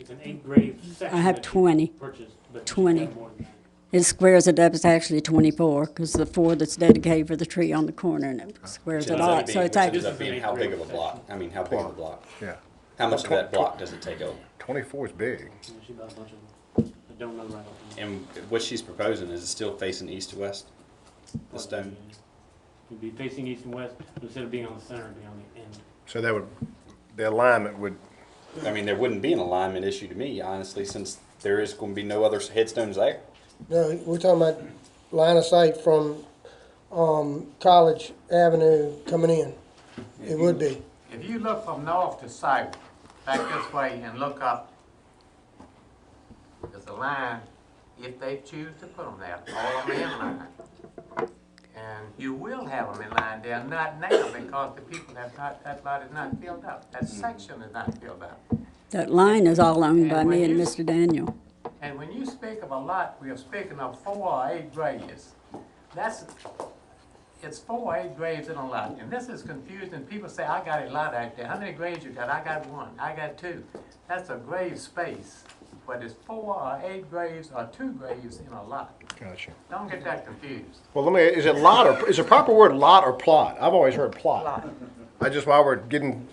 Speaker 4: It's an 8 grave section.
Speaker 12: I have
Speaker 4: that you
Speaker 12: 20.
Speaker 4: Purchased, but
Speaker 12: 20.
Speaker 4: you have more than that.
Speaker 12: It squares it up, it's actually 24, because the 4 that's dedicated for the tree on the corner, and it squares
Speaker 3: Which
Speaker 12: it
Speaker 3: ends up
Speaker 12: out, so
Speaker 3: being-
Speaker 12: it's
Speaker 3: which ends
Speaker 12: actually,
Speaker 3: up being how big of a block? I mean, how big of a block?
Speaker 1: Yeah.
Speaker 3: How much of that block does it take over?
Speaker 1: 24 is big.
Speaker 4: Yeah, she bought a bunch of them. I don't know right off.
Speaker 3: And what she's proposing, is it still facing east to west? The stone?
Speaker 4: It'd be facing east and west, but instead of being on the center, it'd be on the end.
Speaker 1: So the alignment would,
Speaker 3: I mean, there wouldn't be an alignment issue to me, honestly, since there is going to be no other headstones there.
Speaker 2: no, we're talking about line of sight from College Avenue coming in. It would be.
Speaker 13: If you look from north to south, back this way, and look up, there's a line, if they choose to put them there, all of them in line. And you will have them in line. They're not now because the people have not, that lot is not filled up. That section is not filled up.
Speaker 12: that line is all owned by
Speaker 13: And
Speaker 12: me
Speaker 13: when
Speaker 12: and
Speaker 13: you-
Speaker 12: Mr. Daniel.
Speaker 13: And when you speak of a lot, we are speaking of 4 or 8 graves. It's 4 or 8 graves in a lot. And this is confusing. People say, I got a lot out there. How many graves you got? I got 1. I got 2. That's a grave space. But it's 4 or 8 graves or 2 graves in a lot.
Speaker 1: gotcha.
Speaker 13: Don't get that confused.
Speaker 1: Well, is it lot or, is the proper word lot or plot? I've always heard plot.
Speaker 13: Lot.
Speaker 1: I just, while we're getting,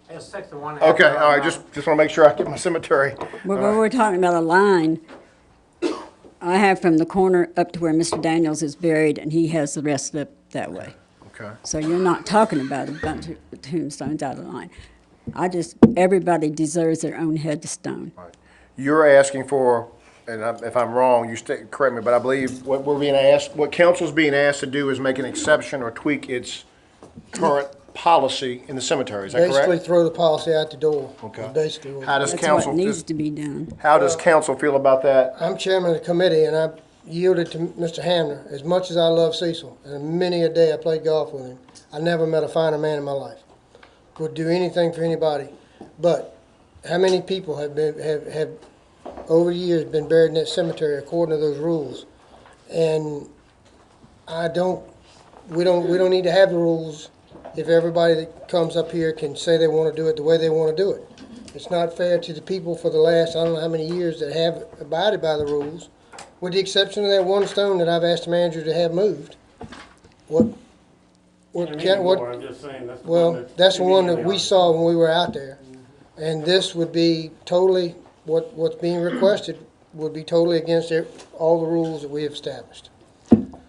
Speaker 13: It's 6 to 1.
Speaker 1: okay, all right, just want to make sure I get my cemetery.
Speaker 12: Well, when we're talking about a line, I have from the corner up to where Mr. Daniels is buried, and he has the rest up that way.
Speaker 1: Okay.
Speaker 12: So you're not talking about a bunch of tombstones out of line. Everybody deserves their own headstone.
Speaker 1: You're asking for, and if I'm wrong, correct me, but I believe what council's being asked to do is make an exception or tweak its current policy in the cemetery, is that
Speaker 2: Basically
Speaker 1: correct?
Speaker 2: throw the policy out the door.
Speaker 1: Okay.
Speaker 2: Basically. what-
Speaker 1: How does
Speaker 12: That's
Speaker 1: council,
Speaker 12: what needs to be done.
Speaker 1: how does council feel about that?
Speaker 2: I'm chairman of the committee, and I yielded to Mr. Hamner. As much as I love Cecil, and many a day I played golf with him, I never met a finer man in my life. Would do anything for anybody. But how many people have over the years been buried in that cemetery according to those rules? And we don't need to have the rules if everybody that comes up here can say they want to do it the way they want to do it. It's not fair to the people for the last, I don't know how many years that have abided by the rules, with the exception of that one stone that I've asked the manager to have moved.
Speaker 4: I'm just saying, that's the one
Speaker 2: Well, that's the one that we saw when we were out there. And this would be totally, what's being requested would be totally against all the rules that we have established.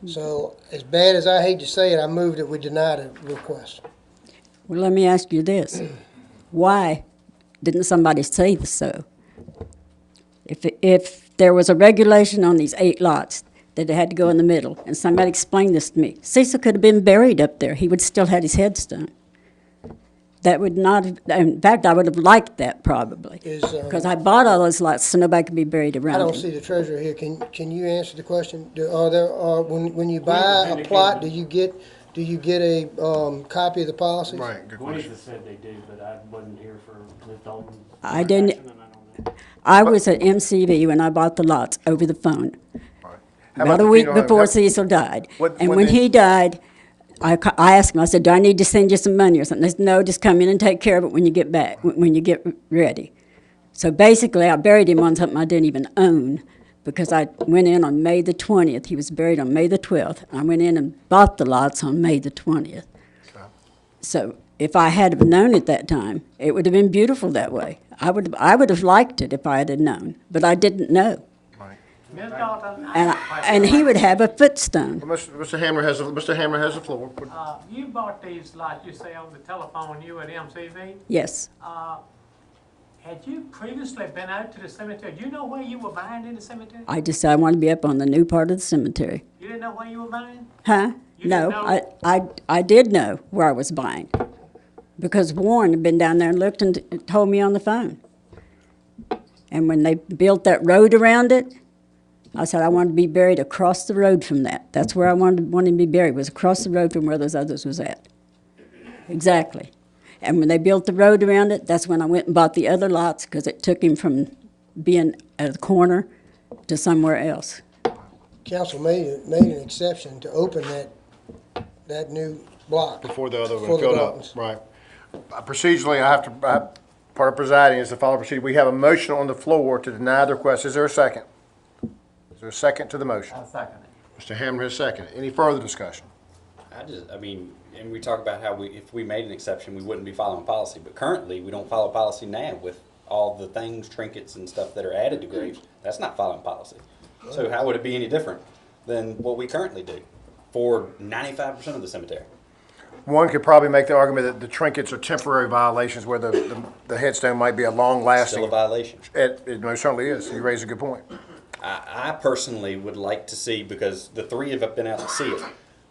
Speaker 2: So, as bad as I hate to say it, I moved that we deny the request.
Speaker 12: Well, let me ask you this. Why didn't somebody say so? If there was a regulation on these 8 lots that it had to go in the middle, and somebody explained this to me, Cecil could have been buried up there. He would still had his headstone. That would not have, in fact, I would have liked that probably. Because I bought all those lots so nobody could be buried
Speaker 2: I
Speaker 12: around
Speaker 2: don't
Speaker 12: him.
Speaker 2: see the treasurer here. Can you answer the question? When you buy a plot, do you get a copy of the policies?
Speaker 1: Right, good question.
Speaker 4: Gwyneth said they do, but I wasn't here for Ms. Dalton's.
Speaker 12: I didn't-
Speaker 4: interaction, and I don't know.
Speaker 12: I was at MCV when I bought the lots over the phone.
Speaker 1: How
Speaker 12: About
Speaker 1: the
Speaker 12: a week
Speaker 1: funeral home?
Speaker 12: before Cecil died.
Speaker 1: What-
Speaker 12: And
Speaker 1: when
Speaker 12: when
Speaker 1: they-
Speaker 12: he died, I asked him, I said, do I need to send you some money or something? They said, no, just come in and take care of it when you get back, when you get ready. So basically, I buried him on something I didn't even own because I went in on May the 20th. He was buried on May the 12th. I went in and bought the lots on May the 20th. So if I had have known at that time, it would have been beautiful that way. I would have liked it if I had known, but I didn't know.
Speaker 13: Ms. Dalton,
Speaker 12: And he would have a footstone.
Speaker 1: Well, Mr. Hammer has the floor.
Speaker 13: you bought these lots, you say over the telephone, you at MCV.
Speaker 12: Yes.
Speaker 13: Had you previously been out to the cemetery? Do you know where you were buying in the cemetery?
Speaker 12: I decided I wanted to be up on the new part of the cemetery.
Speaker 13: You didn't know where you were buying?
Speaker 12: Huh?
Speaker 13: You
Speaker 12: No,
Speaker 13: didn't
Speaker 12: I did know where I was buying because Warren had been down there and looked and told me on the phone. And when they built that road around it, I said I wanted to be buried across the road from that. That's where I wanted to be buried, was across the road from where those others was at. Exactly. And when they built the road around it, that's when I went and bought the other lots because it took him from being at the corner to somewhere else.
Speaker 2: Council made an exception to open that new block.
Speaker 1: Before the other
Speaker 2: Before
Speaker 1: one
Speaker 2: the
Speaker 1: filled
Speaker 2: Daltons.
Speaker 1: up. Right. Procedurally, part of presiding is to follow procedure. We have a motion on the floor to deny the request. Is there a second? Is there a second to the motion?
Speaker 13: I'll second it.
Speaker 1: Mr. Hammer has seconded. Any further discussion?
Speaker 3: And we talk about how if we made an exception, we wouldn't be following policy. But currently, we don't follow policy now with all the things, trinkets and stuff that are added to graves. That's not following policy. So how would it be any different than what we currently do for 95% of the cemetery?
Speaker 1: One could probably make the argument that the trinkets are temporary violations where the headstone might be a long-lasting.
Speaker 3: Still a violation.
Speaker 1: It most certainly is. You raise a good point.
Speaker 3: I personally would like to see, because the 3 have been out to see it,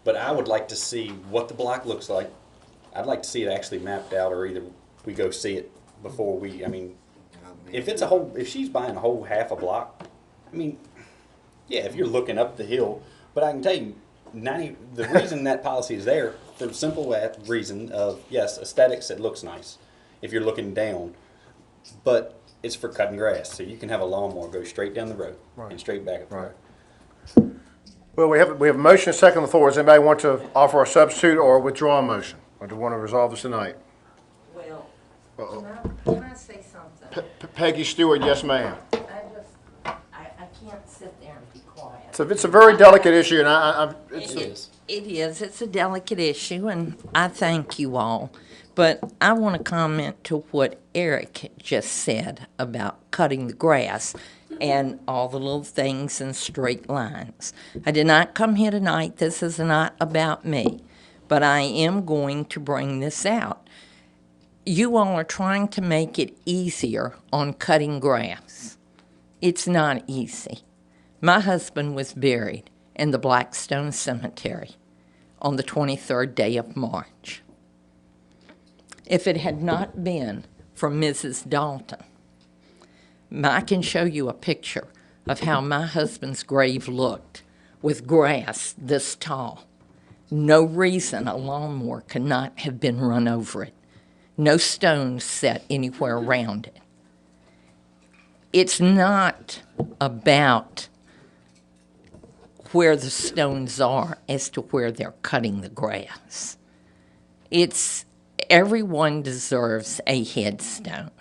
Speaker 3: but I would like to see what the block looks like. I'd like to see it actually mapped out, or either we go see it before if she's buying a whole half a block, yeah, if you're looking up the hill, but I can tell you, the reason that policy is there, for the simple reason of, yes, aesthetics, it looks nice if you're looking down, but it's for cutting grass, so you can have a lawnmower go straight down the road and straight back up the road.
Speaker 1: Well, we have a motion, a second on the floor. Does anybody want to offer a substitute or withdraw a motion? Or do you want to resolve this tonight?
Speaker 14: Well,
Speaker 1: Uh-oh.
Speaker 14: can I say something?
Speaker 1: Peggy Stewart, yes, ma'am.
Speaker 14: I can't sit there and be quiet.
Speaker 1: It's a very delicate issue, and
Speaker 14: It is. It's a delicate issue, and I thank you all. But I want to comment to what Eric just said about cutting the grass and all the little things in straight lines. I did not come here tonight. This is not about me. But I am going to bring this out. You all are trying to make it easier on cutting grass. It's not easy. My husband was buried in the Blackstone Cemetery on the 23rd day of March. If it had not been for Mrs. Dalton, I can show you a picture of how my husband's grave looked with grass this tall. No reason a lawnmower could not have been run over it. No stones set anywhere around it. It's not about where the stones are as to where they're cutting the grass. It's everyone deserves a headstone.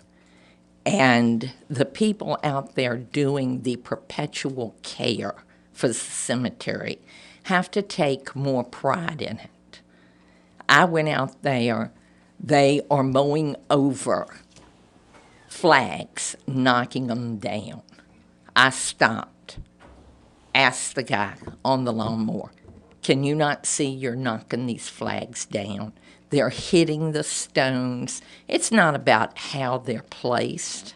Speaker 14: And the people out there doing the perpetual care for the cemetery have to take more pride in it. I went out there, they are mowing over flags, knocking them down. I stopped, asked the guy on the lawnmower, can you not see you're knocking these flags down? They're hitting the stones. It's not about how they're placed.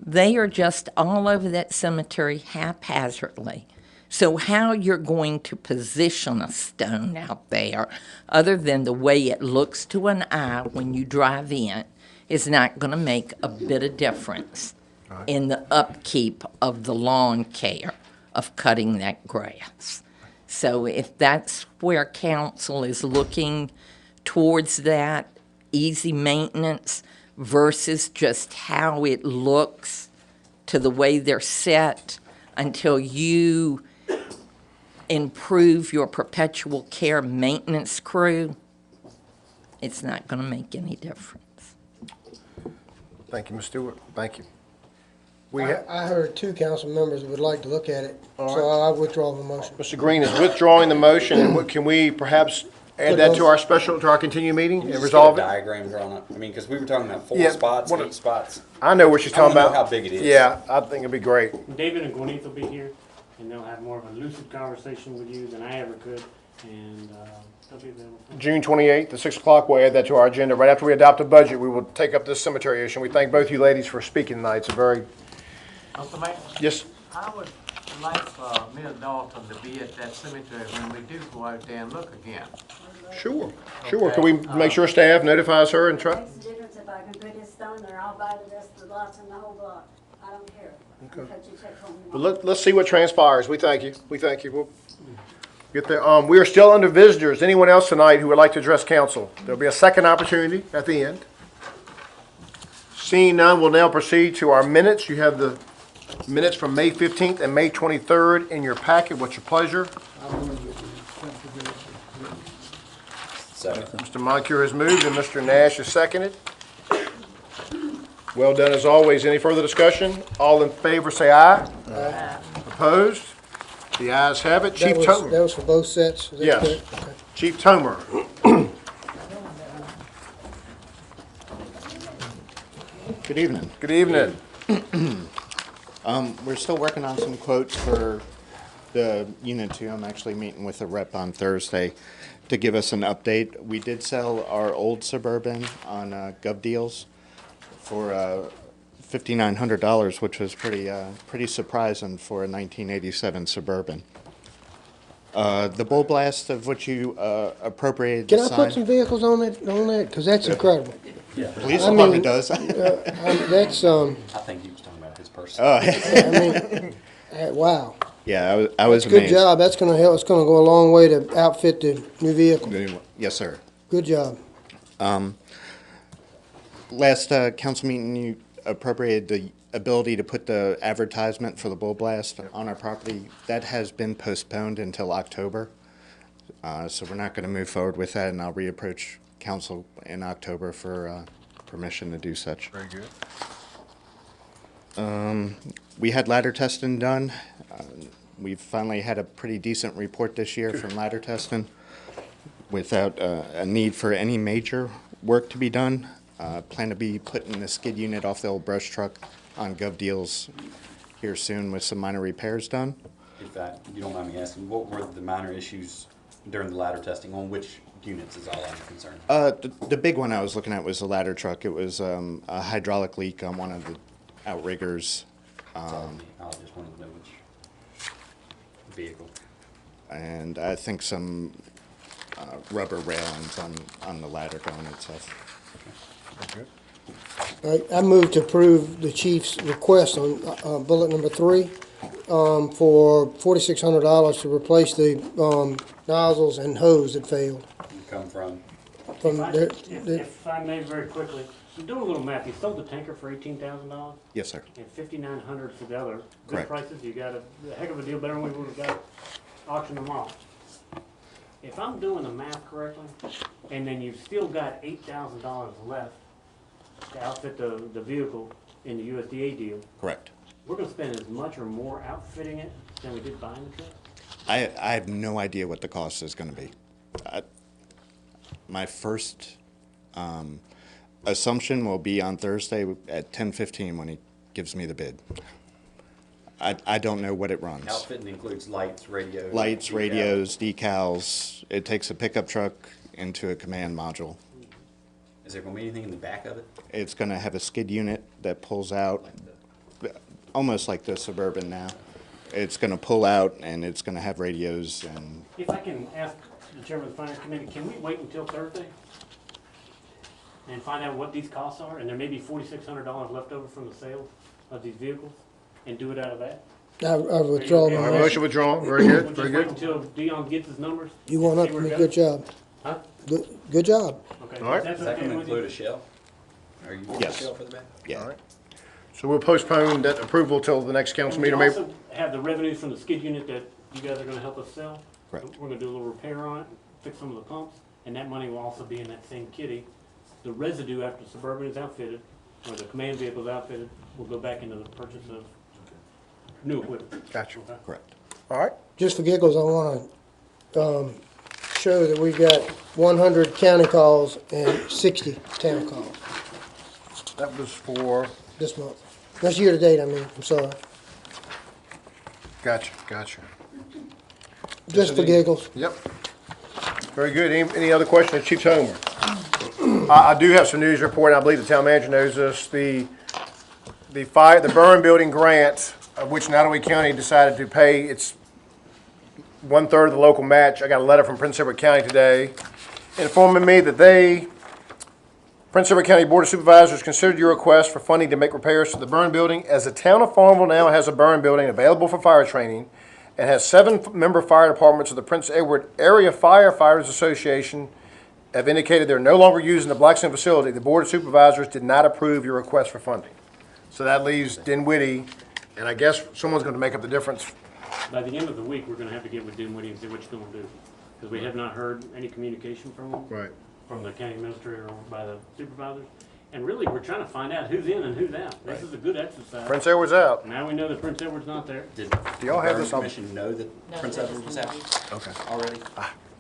Speaker 14: They are just all over that cemetery haphazardly. So how you're going to position a stone out there, other than the way it looks to an eye when you drive in, is not going to make a bit of difference in the upkeep of the lawn care of cutting that grass. So if that's where council is looking towards that, easy maintenance versus just how it looks to the way they're set until you improve your perpetual care maintenance crew, it's not going to make any difference.
Speaker 1: Thank you, Ms. Stewart. Thank you.
Speaker 2: I heard two council members would like to look at it,
Speaker 1: All
Speaker 2: so I withdraw the motion.
Speaker 1: Mr. Green is withdrawing the motion, and can we perhaps add that to our continued meeting and resolve
Speaker 3: Get a
Speaker 1: it?
Speaker 3: diagram drawn up. I mean, because we were talking about 4
Speaker 1: Yeah,
Speaker 3: spots,
Speaker 1: one
Speaker 3: 8 spots.
Speaker 1: I know what she's talking
Speaker 3: I wanna
Speaker 1: about.
Speaker 3: know how big it is.
Speaker 1: Yeah, I think it'd be great.
Speaker 4: David and Gwinnett will be here, and they'll have more of a lucid conversation with you than I ever could, and they'll be available.
Speaker 1: June 28th at 6 o'clock, we'll add that to our agenda. Right after we adopt the budget, we will take up this cemetery issue. We thank both you ladies for speaking tonight. It's a very,
Speaker 13: Mr. Mayor,
Speaker 1: yes,
Speaker 13: I would like for Ms. Dalton to be at that cemetery when we do go out there and look again.
Speaker 1: sure. Can we make sure staff notifies her and try?
Speaker 9: Makes a difference if I can put his stone there, I'll buy the rest of the lots in the whole block. I don't care.
Speaker 1: Okay.
Speaker 9: Cut your check home.
Speaker 1: Well, let's see what transpires. We thank you. We'll get there. We are still under visitors. Anyone else tonight who would like to address council? There'll be a second opportunity at the end. Seeing none, we'll now proceed to our minutes. You have the minutes from May 15th and May 23rd in your packet. What's your pleasure?
Speaker 3: Second.
Speaker 1: Mr. Moncur has moved and Mr. Nash has seconded. Well done as always. Any further discussion? All in favor say aye. Aye. Opposed? The ayes have it. Chief
Speaker 2: That
Speaker 1: Tomer.
Speaker 2: was for both sets? Is that
Speaker 1: Yes.
Speaker 2: correct? Okay.
Speaker 1: Chief Tomer.
Speaker 15: Good evening.
Speaker 1: Good evening.
Speaker 15: We're still working on some quotes for the Unit 2. I'm actually meeting with a rep on Thursday to give us an update. We did sell our old Suburban on GovDeals for $5,900, which was pretty surprising for a 1987 Suburban. The Bull Blast of which you appropriated
Speaker 2: Can
Speaker 15: the
Speaker 2: I
Speaker 15: sign.
Speaker 2: put some vehicles on that? Because that's incredible.
Speaker 15: Police
Speaker 2: I mean,
Speaker 15: department does.
Speaker 2: That's,
Speaker 3: I think he was talking about his person.
Speaker 15: Oh,
Speaker 2: I mean, wow.
Speaker 15: yeah, I was
Speaker 2: Good
Speaker 15: amazed.
Speaker 2: job. That's gonna help, it's gonna go a long way to outfit the new vehicle.
Speaker 15: Yes, sir.
Speaker 2: Good job.
Speaker 15: Last council meeting, you appropriated the ability to put the advertisement for the Bull Blast on our property. That has been postponed until October. So we're not going to move forward with that, and I'll reapproach council in October for permission to do such.
Speaker 1: Very good.
Speaker 15: We had ladder testing done. We've finally had a pretty decent report this year from ladder testing without a need for any major work to be done. Plan to be putting the skid unit off the old brush truck on GovDeals here soon with some minor repairs done.
Speaker 3: If you don't mind me asking, what were the minor issues during the ladder testing? On which units is all I'm concerned?
Speaker 15: The big one I was looking at was the ladder truck. It was a hydraulic leak on one of the outriggers.
Speaker 3: I just wanted to know which vehicle.
Speaker 15: And I think some rubber railings on the ladder going itself.
Speaker 2: I move to approve the chief's request on bullet number 3 for $4,600 to replace the nozzles and hose that failed.
Speaker 3: Come from,
Speaker 2: From their,
Speaker 4: If I may very quickly, so doing a little math, you sold the tanker for $18,000
Speaker 15: Yes, sir.
Speaker 4: and $5,900 for the other. Good
Speaker 15: Correct.
Speaker 4: prices, you got a heck of a deal, better than we would have got auctioned them off. If I'm doing the math correctly, and then you've still got $8,000 left to outfit the vehicle in the USDA deal,
Speaker 15: Correct.
Speaker 4: we're gonna spend as much or more outfitting it than we did buying the truck?
Speaker 15: I have no idea what the cost is going to be. My first assumption will be on Thursday at 10:15 when he gives me the bid. I don't know what it runs.
Speaker 3: outfitting includes lights, radios.
Speaker 15: Lights,
Speaker 3: decal.
Speaker 15: radios, decals. It takes a pickup truck into a command module.
Speaker 3: Is there gonna be anything in the back of it?
Speaker 15: It's going to have a skid unit that pulls out, almost like the Suburban now. It's going to pull out, and it's going to have radios and
Speaker 4: If I can ask the chairman of the finance committee, can we wait until Thursday? And find out what these costs are, and there may be $4,600 left over from the sale of these vehicles, and do it out of that?
Speaker 2: I withdraw
Speaker 4: Are
Speaker 2: my
Speaker 4: you okay with
Speaker 1: All right,
Speaker 2: motion.
Speaker 1: motion withdrawn, very good,
Speaker 4: We'll
Speaker 1: very
Speaker 4: just wait
Speaker 1: good.
Speaker 4: until Dion gets his numbers?
Speaker 2: You went
Speaker 4: see
Speaker 2: up,
Speaker 4: where it
Speaker 2: good
Speaker 4: goes?
Speaker 2: job.
Speaker 4: Huh?
Speaker 2: Good job.
Speaker 4: Okay.
Speaker 1: All right.
Speaker 4: That's
Speaker 3: Is that
Speaker 4: okay
Speaker 3: gonna
Speaker 4: with you?
Speaker 3: include a shell? Are you getting a
Speaker 15: Yes.
Speaker 3: shell for the back?
Speaker 15: yeah.
Speaker 1: All right. So we'll postpone that approval till the next council
Speaker 4: And we
Speaker 1: meeting, maybe.
Speaker 4: also have the revenues from the skid unit that you guys are gonna help us sell.
Speaker 15: Correct.
Speaker 4: We're gonna do a little repair on it, fix some of the pumps, and that money will also be in that same kitty. The residue after Suburban is outfitted, or the command vehicle is outfitted, will go back into the purchase of new equipment.
Speaker 1: Gotcha.
Speaker 4: Okay?
Speaker 15: Correct.
Speaker 1: All right,
Speaker 2: Just for giggles, I want to show that we've got 100 county calls and 60 town calls
Speaker 1: that was for,
Speaker 2: this month. That's year to date, I mean, I'm sorry.
Speaker 1: gotcha.
Speaker 2: Just for giggles.
Speaker 1: Yep. Very good. Any other questions, Chief Homer? I do have some news report, and I believe the town manager knows this. The burn building grant, of which Nottaway County decided to pay its 1/3 of the local match. I got a letter from Prince Edward County today informing me that Prince Edward County Board of Supervisors considered your request for funding to make repairs to the burn building, as the town of Farmville now has a burn building available for fire training and has 7-member fire departments of the Prince Edward Area Firefighters Association have indicated they're no longer using the Blackstone facility. The Board of Supervisors did not approve your request for funding. So that leaves Dinwiddie, and I guess someone's going to make up the difference.
Speaker 4: By the end of the week, we're gonna have to get with Dinwiddie and see what you're gonna do, because we have not heard any communication from them.
Speaker 1: Right.
Speaker 4: From the county administrator or by the supervisors. And really, we're trying to find out who's in and who's out. This is a good exercise.
Speaker 1: Prince Edward's out.
Speaker 4: Now we know that Prince Edward's not there.
Speaker 3: Did
Speaker 1: Do y'all have
Speaker 3: the
Speaker 1: this on-
Speaker 3: commission know that
Speaker 8: No,
Speaker 3: Prince
Speaker 8: they
Speaker 3: Edward was
Speaker 8: just
Speaker 3: out
Speaker 8: need-
Speaker 1: Okay.
Speaker 3: already?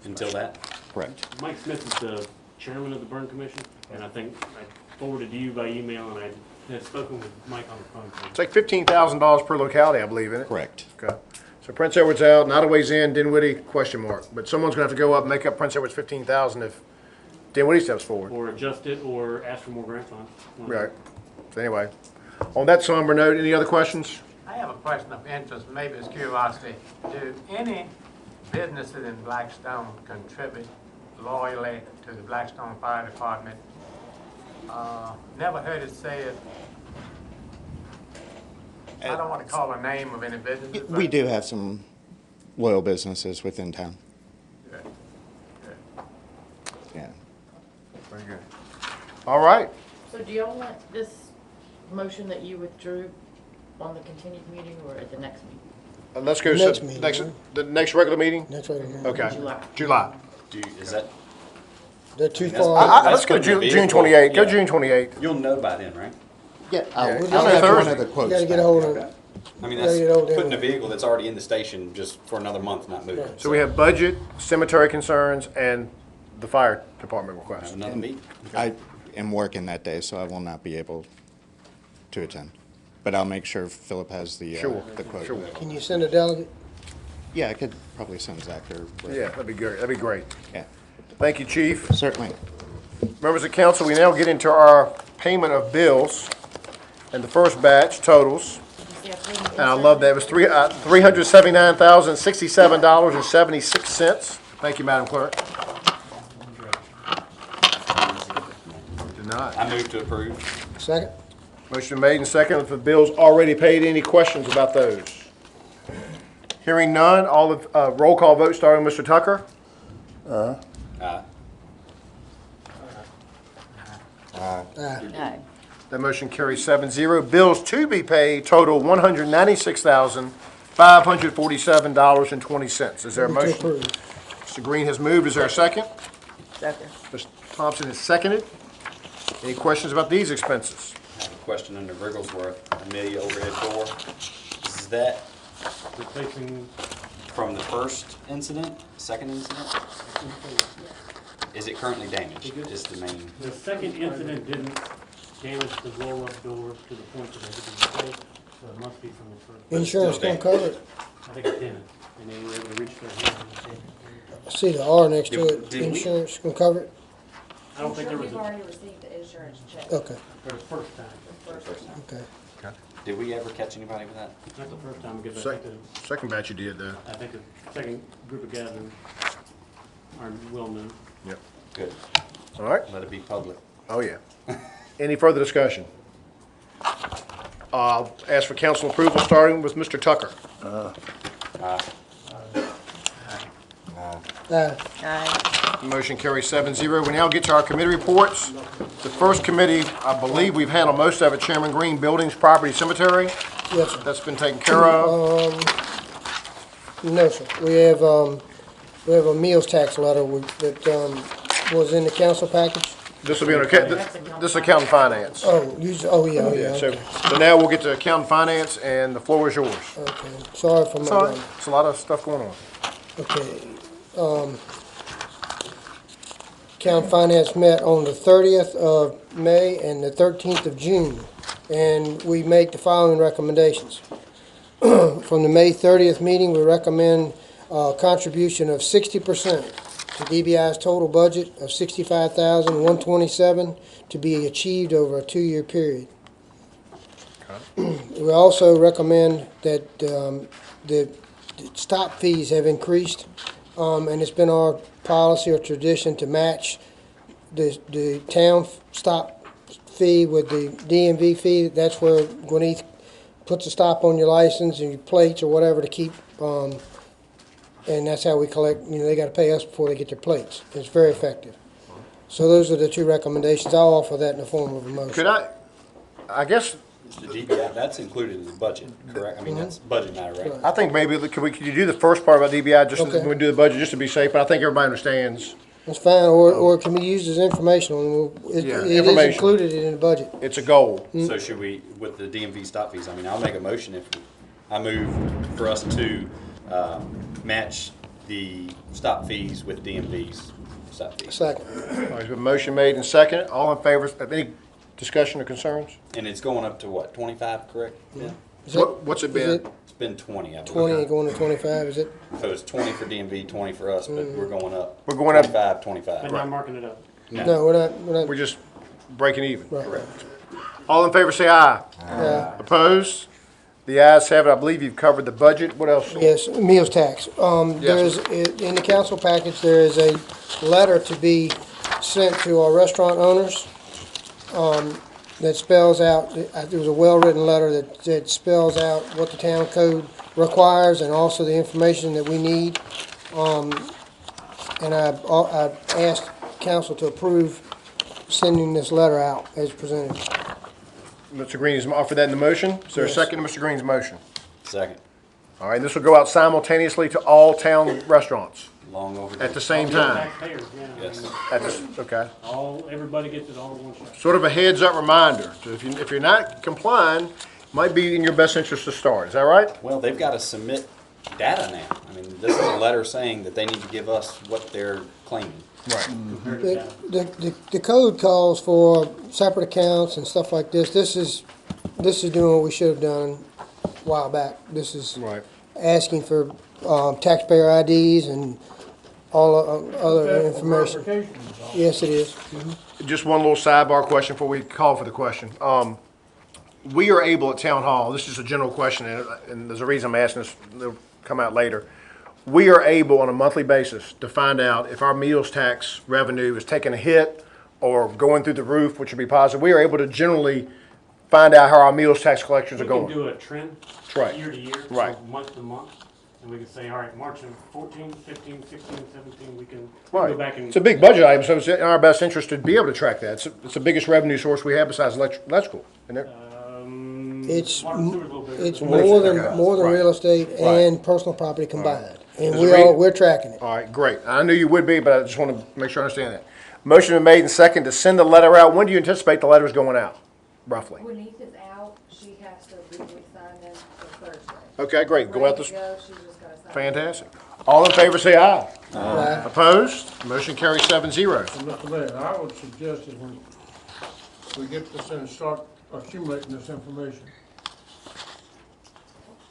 Speaker 3: Until that?
Speaker 15: Correct.
Speaker 4: Mike Smith is the chairman of the Burn Commission, and I think I forwarded to you by email, and I had spoken with Mike on the phone.
Speaker 1: It's like $15,000 per locality, I believe, isn't it?
Speaker 15: Correct.
Speaker 1: Okay. So Prince Edward's out, Nottaway's in, Dinwiddie, question mark. But someone's going to have to go up and make up Prince Edward's 15,000 if Dinwiddie steps forward.
Speaker 4: Or adjust it, or ask for more grant funds.
Speaker 1: Right. So anyway, on that somber note, any other questions?
Speaker 13: I have a question of interest, maybe it's curiosity. Do any businesses in Blackstone contribute loyally to the Blackstone Fire Department? Never heard it said, I don't want to call a name of any business.
Speaker 15: We do have some loyal businesses within town. Yeah.
Speaker 1: Very good. All right.
Speaker 8: So do y'all want this motion that you withdrew on the continued meeting or at the next meeting?
Speaker 1: Let's go
Speaker 2: Next
Speaker 1: to
Speaker 2: meeting,
Speaker 1: next,
Speaker 2: right?
Speaker 1: the next regular meeting?
Speaker 2: That's right.
Speaker 1: Okay.
Speaker 8: July.
Speaker 1: July.
Speaker 3: Is that?
Speaker 2: They're too
Speaker 3: That's-
Speaker 2: far.
Speaker 1: Let's go
Speaker 3: putting the
Speaker 1: June
Speaker 3: vehicle-
Speaker 1: 28th. Go
Speaker 3: yeah.
Speaker 1: June 28th.
Speaker 3: You'll know by then, right?
Speaker 15: Yeah, I'll
Speaker 1: Yeah,
Speaker 15: have
Speaker 1: Thursday.
Speaker 15: one of the
Speaker 2: You
Speaker 15: quotes
Speaker 2: gotta get
Speaker 15: back.
Speaker 2: a hold of
Speaker 3: Okay. I mean,
Speaker 2: Gotta
Speaker 3: that's
Speaker 2: get old
Speaker 3: putting a
Speaker 2: down.
Speaker 3: vehicle that's already in the station just for another month, not moving.
Speaker 1: So we have budget, cemetery concerns, and the fire department
Speaker 3: Have
Speaker 1: request.
Speaker 3: another meeting.
Speaker 15: I am working that day, so I will not be able to attend. But I'll make sure Philip has the quote.
Speaker 1: Sure.
Speaker 2: Can you send a delegate?
Speaker 15: Yeah, I could probably send Zach or.
Speaker 1: Yeah, that'd be great. That'd be great.
Speaker 15: Yeah,
Speaker 1: Thank you, Chief.
Speaker 15: certainly.
Speaker 1: Members of council, we now get into our payment of bills. And the first batch totals,
Speaker 8: You see, I put them
Speaker 1: and I
Speaker 8: inside.
Speaker 1: love that, it was $379,067.76. Thank you, Madam Clerk. Denied.
Speaker 3: I move to approve.
Speaker 2: Second?
Speaker 1: Motion made and seconded for bills already paid. Any questions about those? Hearing none, all of, roll call vote starting with Mr. Tucker.
Speaker 3: Aye.
Speaker 2: Aye.
Speaker 8: No.
Speaker 1: That motion carries 7-0. Bills to be paid total $196,547.20. Is there a
Speaker 2: Move to
Speaker 1: motion?
Speaker 2: approve.
Speaker 1: Mr. Green has moved. Is there a second?
Speaker 8: Second.
Speaker 1: Mr. Thompson has seconded. Any questions about these expenses?
Speaker 3: I have a question under Wrigglesworth, Amelia overhead door. Is that
Speaker 4: Replacing,
Speaker 3: from the first incident, second incident? Is it currently damaged? Is the main?
Speaker 4: the second incident didn't damage the blow-up door to the point that it had to be replaced, so it must be from the first.
Speaker 2: Insurance gonna cover it?
Speaker 4: I think it didn't, and they were able to reach their hand and take it.
Speaker 2: I see the R next to it.
Speaker 3: Did we-
Speaker 2: Insurance gonna cover it?
Speaker 4: I don't think there was
Speaker 8: We've
Speaker 4: a,
Speaker 8: already received the insurance check.
Speaker 2: Okay,
Speaker 4: for the first time.
Speaker 2: okay.
Speaker 3: Did we ever catch anybody with that?
Speaker 4: Not the first time, because I
Speaker 1: Sec-
Speaker 4: think
Speaker 1: Second batch you did, though.
Speaker 4: the second group of gatherers are well known.
Speaker 1: Yep.
Speaker 3: Good.
Speaker 1: All right.
Speaker 3: Let it be public.
Speaker 1: Oh, yeah. Any further discussion? I'll ask for council approval, starting with Mr. Tucker.
Speaker 2: Aye.
Speaker 8: Aye.
Speaker 1: Motion carries 7-0. We now get to our committee reports. The first committee, I believe we've handled most of it, Chairman Green, Buildings, Property, Cemetery.
Speaker 2: Yes, sir.
Speaker 1: That's been taken care of.
Speaker 2: No, sir. We have a meals tax letter that was in the council package.
Speaker 1: This will be on, this is account and finance.
Speaker 2: Oh, yeah,
Speaker 1: So,
Speaker 2: okay.
Speaker 1: so now we'll get to account and finance, and the floor is yours.
Speaker 2: Okay, sorry for my.
Speaker 1: It's all right. It's a lot of stuff going on.
Speaker 2: Okay, Count Finance met on the 30th of May and the 13th of June, and we make the following recommendations. From the May 30th meeting, we recommend a contribution of 60% to DBI's total budget of $65,127 to be achieved over a 2-year period. We also recommend that the stop fees have increased, and it's been our policy or tradition to match the town stop fee with the DMV fee. That's where Gwinnett puts a stop on your license and your plates or whatever to keep, and that's how we collect, they gotta pay us before they get their plates. It's very effective. So those are the two recommendations. I'll offer that in the form of a motion.
Speaker 1: Could I guess,
Speaker 3: The DBI, that's included in the budget, correct? I mean, that's budget matter, right?
Speaker 1: I think maybe, could you do the first part about DBI, just
Speaker 2: Okay.
Speaker 1: when we do the budget, just to be safe, but I think everybody understands.
Speaker 2: That's fine, or it can be used as informational, it
Speaker 1: Yeah,
Speaker 2: is
Speaker 1: information.
Speaker 2: included in the budget.
Speaker 1: It's a goal.
Speaker 3: So should we, with the DMV stop fees, I mean, I'll make a motion I move for us to match the stop fees with DMV's stop fees.
Speaker 2: Second.
Speaker 1: All right, there's been a motion made and second. All in favor, any discussion or concerns?
Speaker 3: And it's going up to what, 25, correct? Yeah.
Speaker 2: Is it-
Speaker 1: What's it
Speaker 2: is
Speaker 1: been?
Speaker 3: It's been 20, I believe.
Speaker 2: 20 going to 25, is it?
Speaker 3: So it's 20 for DMV, 20 for us, but we're going up.
Speaker 1: We're going up.
Speaker 3: 25, 25.
Speaker 4: But not marking it up.
Speaker 2: No, we're not,
Speaker 1: We're just breaking even.
Speaker 2: right.
Speaker 3: Correct.
Speaker 1: All in favor, say aye.
Speaker 2: Yeah.
Speaker 1: Opposed? The ayes have it. I believe you've covered the budget. What else?
Speaker 2: Yes, meals tax. There's, in the council package, there is a letter to be sent to our restaurant owners, that spells out, there was a well-written letter that spells out what the town code requires and also the information that we need. And I asked council to approve sending this letter out as presented.
Speaker 1: Mr. Green has offered that in the motion. Is there a
Speaker 2: Yes.
Speaker 1: second to Mr. Green's motion?
Speaker 3: Second,
Speaker 1: All right, this will go out simultaneously to all town restaurants
Speaker 3: long overdue.
Speaker 1: at the same time.
Speaker 4: Taxpayers, yeah.
Speaker 3: Yes.
Speaker 1: Okay.
Speaker 4: Everybody gets it all at one shot.
Speaker 1: Sort of a heads-up reminder. So if you're not complying, it might be in your best interest to start. Is that right?
Speaker 3: Well, they've got to submit data now. I mean, this is a letter saying that they need to give us what they're claiming.
Speaker 1: Right.
Speaker 2: The code calls for separate accounts and stuff like this. This is doing what we should have done a while back. This is
Speaker 1: Right.
Speaker 2: asking for taxpayer IDs and all other information. Yes, it is.
Speaker 1: Just one little sidebar question before we call for the question. We are able at Town Hall, this is a general question, and there's a reason I'm asking this, it'll come out later. We are able on a monthly basis to find out if our meals tax revenue is taking a hit or going through the roof, which would be positive, we are able to generally find out how our meals tax collections are
Speaker 4: We
Speaker 1: going.
Speaker 4: can do a trend
Speaker 1: Right.
Speaker 4: year to year,
Speaker 1: Right.
Speaker 4: so month to month, and we can say, all right, March of 14, 15, 16, 17, we can
Speaker 1: Right.
Speaker 4: go back and.
Speaker 1: It's a big budget item, so it's in our best interest to be able to track that. It's the biggest revenue source we have besides electrical, isn't it?
Speaker 2: It's,
Speaker 4: Water and sewer's a little bigger.
Speaker 2: it's
Speaker 1: More
Speaker 2: more
Speaker 1: than-
Speaker 2: than, more than
Speaker 1: right.
Speaker 2: real estate
Speaker 1: Right.
Speaker 2: and personal property combined. And
Speaker 1: Is it
Speaker 2: we're tracking it.
Speaker 1: All right, great. I knew you would be, but I just want to make sure I understand that. Motion been made and second to send the letter out. When do you anticipate the letter's going out, roughly?
Speaker 16: When Ethan's out, she has to legally sign them for Thursday.
Speaker 1: Okay, great. Go out this,
Speaker 16: Ready to go, she's just gotta sign.
Speaker 1: fantastic. All in favor, say aye.
Speaker 2: Aye.
Speaker 1: Opposed? Motion carries 7-0.
Speaker 11: Mr. Mayor, I would suggest that when we get this and start accumulating this information,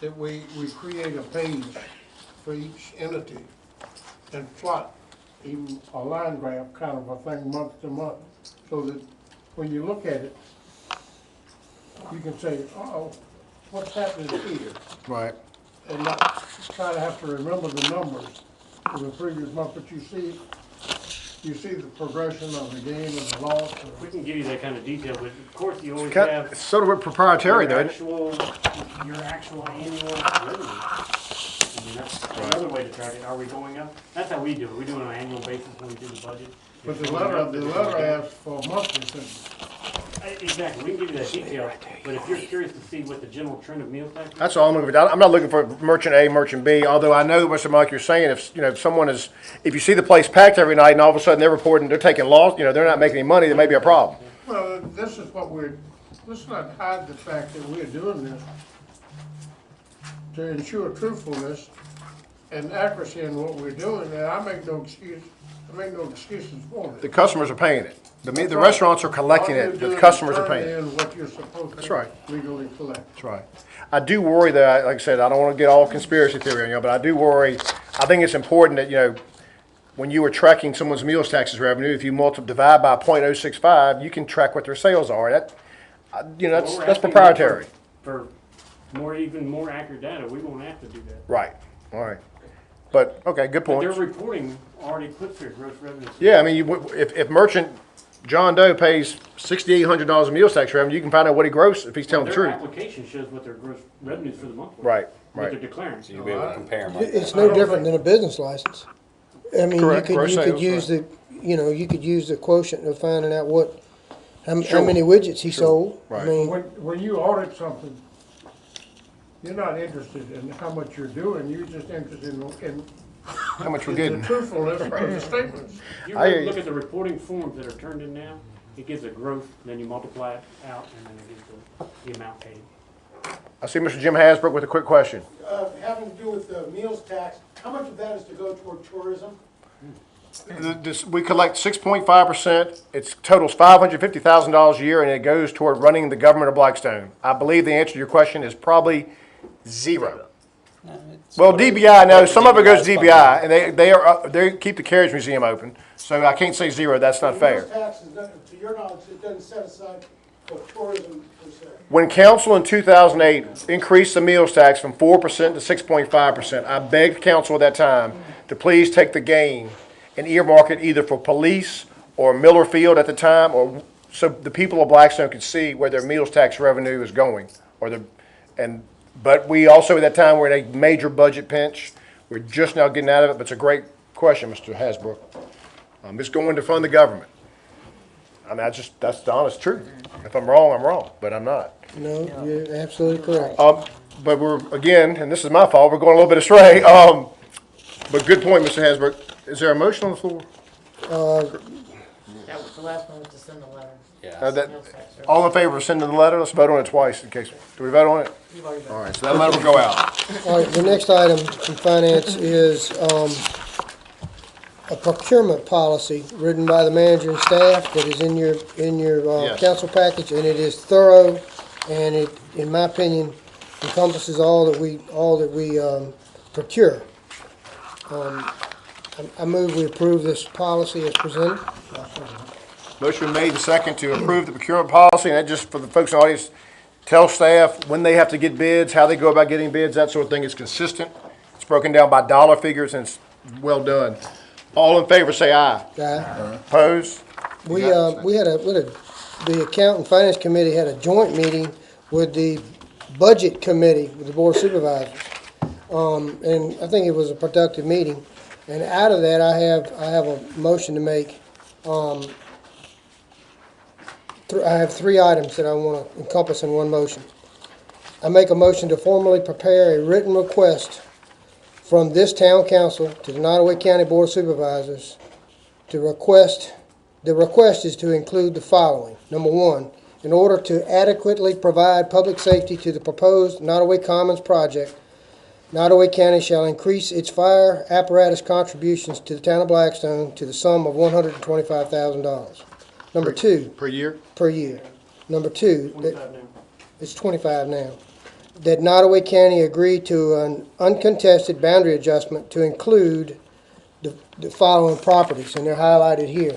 Speaker 11: that we create a page for each entity and plot even a line graph kind of a thing month to month, so that when you look at it, you can say, uh-oh, what's happening here?
Speaker 1: Right.
Speaker 11: And not try to have to remember the numbers for the previous month, but you see the progression of the gain and the loss.
Speaker 4: We can give you that kind of detail, but of course you always
Speaker 1: It's
Speaker 4: have
Speaker 1: sort of proprietary, though,
Speaker 4: your
Speaker 1: isn't it?
Speaker 4: your actual annual revenue. I mean, that's another way to track it. Are we going up? That's how we do it. We do it on an annual basis when we do the budget.
Speaker 11: But
Speaker 4: If
Speaker 11: the
Speaker 4: we're going up,
Speaker 11: letter
Speaker 4: it's going down.
Speaker 11: asks for monthly things.
Speaker 4: Exactly, we can give you that detail, but if you're curious to see what the general trend of meal tax is.
Speaker 1: That's all I'm looking for. I'm not looking for merchant A, merchant B, although I know, Mr. Monk, you're saying if someone is, if you see the place packed every night and all of a sudden they're reporting, they're taking loss, they're not making any money, there may be a problem.
Speaker 11: Well, this is what let's not hide the fact that we're doing this to ensure truthfulness and accuracy in what we're doing, and I make no excuses for it.
Speaker 1: The customers are paying it. The restaurants are collecting
Speaker 11: All
Speaker 1: it,
Speaker 11: you're
Speaker 1: the
Speaker 11: doing
Speaker 1: customers
Speaker 11: is
Speaker 1: are paying it.
Speaker 11: turning in what you're supposed
Speaker 1: That's
Speaker 11: to
Speaker 1: right.
Speaker 11: legally collect.
Speaker 1: That's right. I do worry that, like I said, I don't want to get all conspiracy theory on you, but I do worry, I think it's important that, when you are tracking someone's meals taxes revenue, if you divide by .065, you can track what their sales are. That's
Speaker 4: Well, we're
Speaker 1: that's
Speaker 4: asking
Speaker 1: proprietary.
Speaker 4: For even more accurate data, we won't have to do that.
Speaker 1: Right, all right. But, okay, good
Speaker 4: But their
Speaker 1: point.
Speaker 4: reporting already puts their gross revenues.
Speaker 1: Yeah, I mean, if merchant John Doe pays $6,800 in meals tax revenue, you can find out what he grossed if he's telling the
Speaker 4: Their
Speaker 1: truth.
Speaker 4: application shows what their gross revenues for the month were.
Speaker 1: Right,
Speaker 4: What
Speaker 1: right.
Speaker 4: they're declaring.
Speaker 3: So you'll be able to compare them like
Speaker 2: It's
Speaker 3: that.
Speaker 2: no different than a business license. I mean,
Speaker 1: Correct, gross
Speaker 2: you could
Speaker 1: sales,
Speaker 2: use the, you could use the quotient of finding out how
Speaker 1: Sure.
Speaker 2: many widgets he sold. I
Speaker 1: Right.
Speaker 2: mean,
Speaker 11: When you audit something, you're not interested in how much you're doing, you're just interested in
Speaker 1: How much we're
Speaker 11: the
Speaker 1: getting.
Speaker 11: truthfulness of the statements.
Speaker 4: You
Speaker 1: I hear
Speaker 4: look
Speaker 1: you.
Speaker 4: at the reporting forms that are turned in now, it gives a growth, then you multiply it out, and then it gives the amount paid.
Speaker 1: I see Mr. Jim Hasbrook with a quick question.
Speaker 17: Having to do with the meals tax, how much of that is to go toward tourism?
Speaker 1: We collect 6.5%. It totals $550,000 a year, and it goes toward running the government of Blackstone. I believe the answer to your question is probably zero. Well, DBI, no, some of it goes to DBI, and they keep the Carriage Museum open, so I can't say zero, that's not fair.
Speaker 17: The meals tax, to your knowledge, it doesn't set aside for tourism per se.
Speaker 1: When council in 2008 increased the meals tax from 4% to 6.5%, I begged council at that time to please take the gain and earmark it either for police or Miller Field at the time, or so the people of Blackstone could see where their meals tax revenue is going, but we also at that time were in a major budget pinch. We're just now getting out of it, but it's a great question, Mr. Hasbrook. It's going to fund the government. I mean, that's the honest truth. If I'm wrong, I'm wrong, but I'm not.
Speaker 2: no, you're absolutely correct.
Speaker 1: But we're, again, and this is my fault, we're going a little bit astray. But good point, Mr. Hasbrook. Is there a motion on the floor?
Speaker 8: That was the last one was to send the letter.
Speaker 3: Yeah.
Speaker 8: Meals tax, sir.
Speaker 1: All in favor of sending the letter? Let's vote on it twice in case. Do we vote on it?
Speaker 8: You've already voted.
Speaker 1: All right, so that letter will go out.
Speaker 2: All right, the next item from finance is, a procurement policy written by the manager and staff that is in your
Speaker 1: Yes.
Speaker 2: council package, and it is thorough, and it, in my opinion, encompasses all that we procure. I move we approve this policy as presented.
Speaker 1: Motion made and second to approve the procurement policy, and that just for the folks in the audience, tell staff when they have to get bids, how they go about getting bids, that sort of thing. It's consistent. It's broken down by dollar figures, and it's well done. All in favor, say aye.
Speaker 2: Aye.
Speaker 1: Opposed?
Speaker 2: We had the account and finance committee had a joint meeting with the budget committee, with the board of supervisors. And I think it was a productive meeting. And out of that, I have a motion to make. I have 3 items that I want to encompass in one motion. I make a motion to formally prepare a written request from this town council to the Nottaway County Board of Supervisors to request, the request is to include the following. Number 1, in order to adequately provide public safety to the proposed Nottaway Commons project, Nottaway County shall increase its fire apparatus contributions to the town of Blackstone to the sum of $125,000. Number 2.
Speaker 1: Per year?
Speaker 2: Per year. Number 2.
Speaker 4: 25 now.
Speaker 2: It's 25 now. That Nottaway County agree to an uncontested boundary adjustment to include the following properties, and they're highlighted here.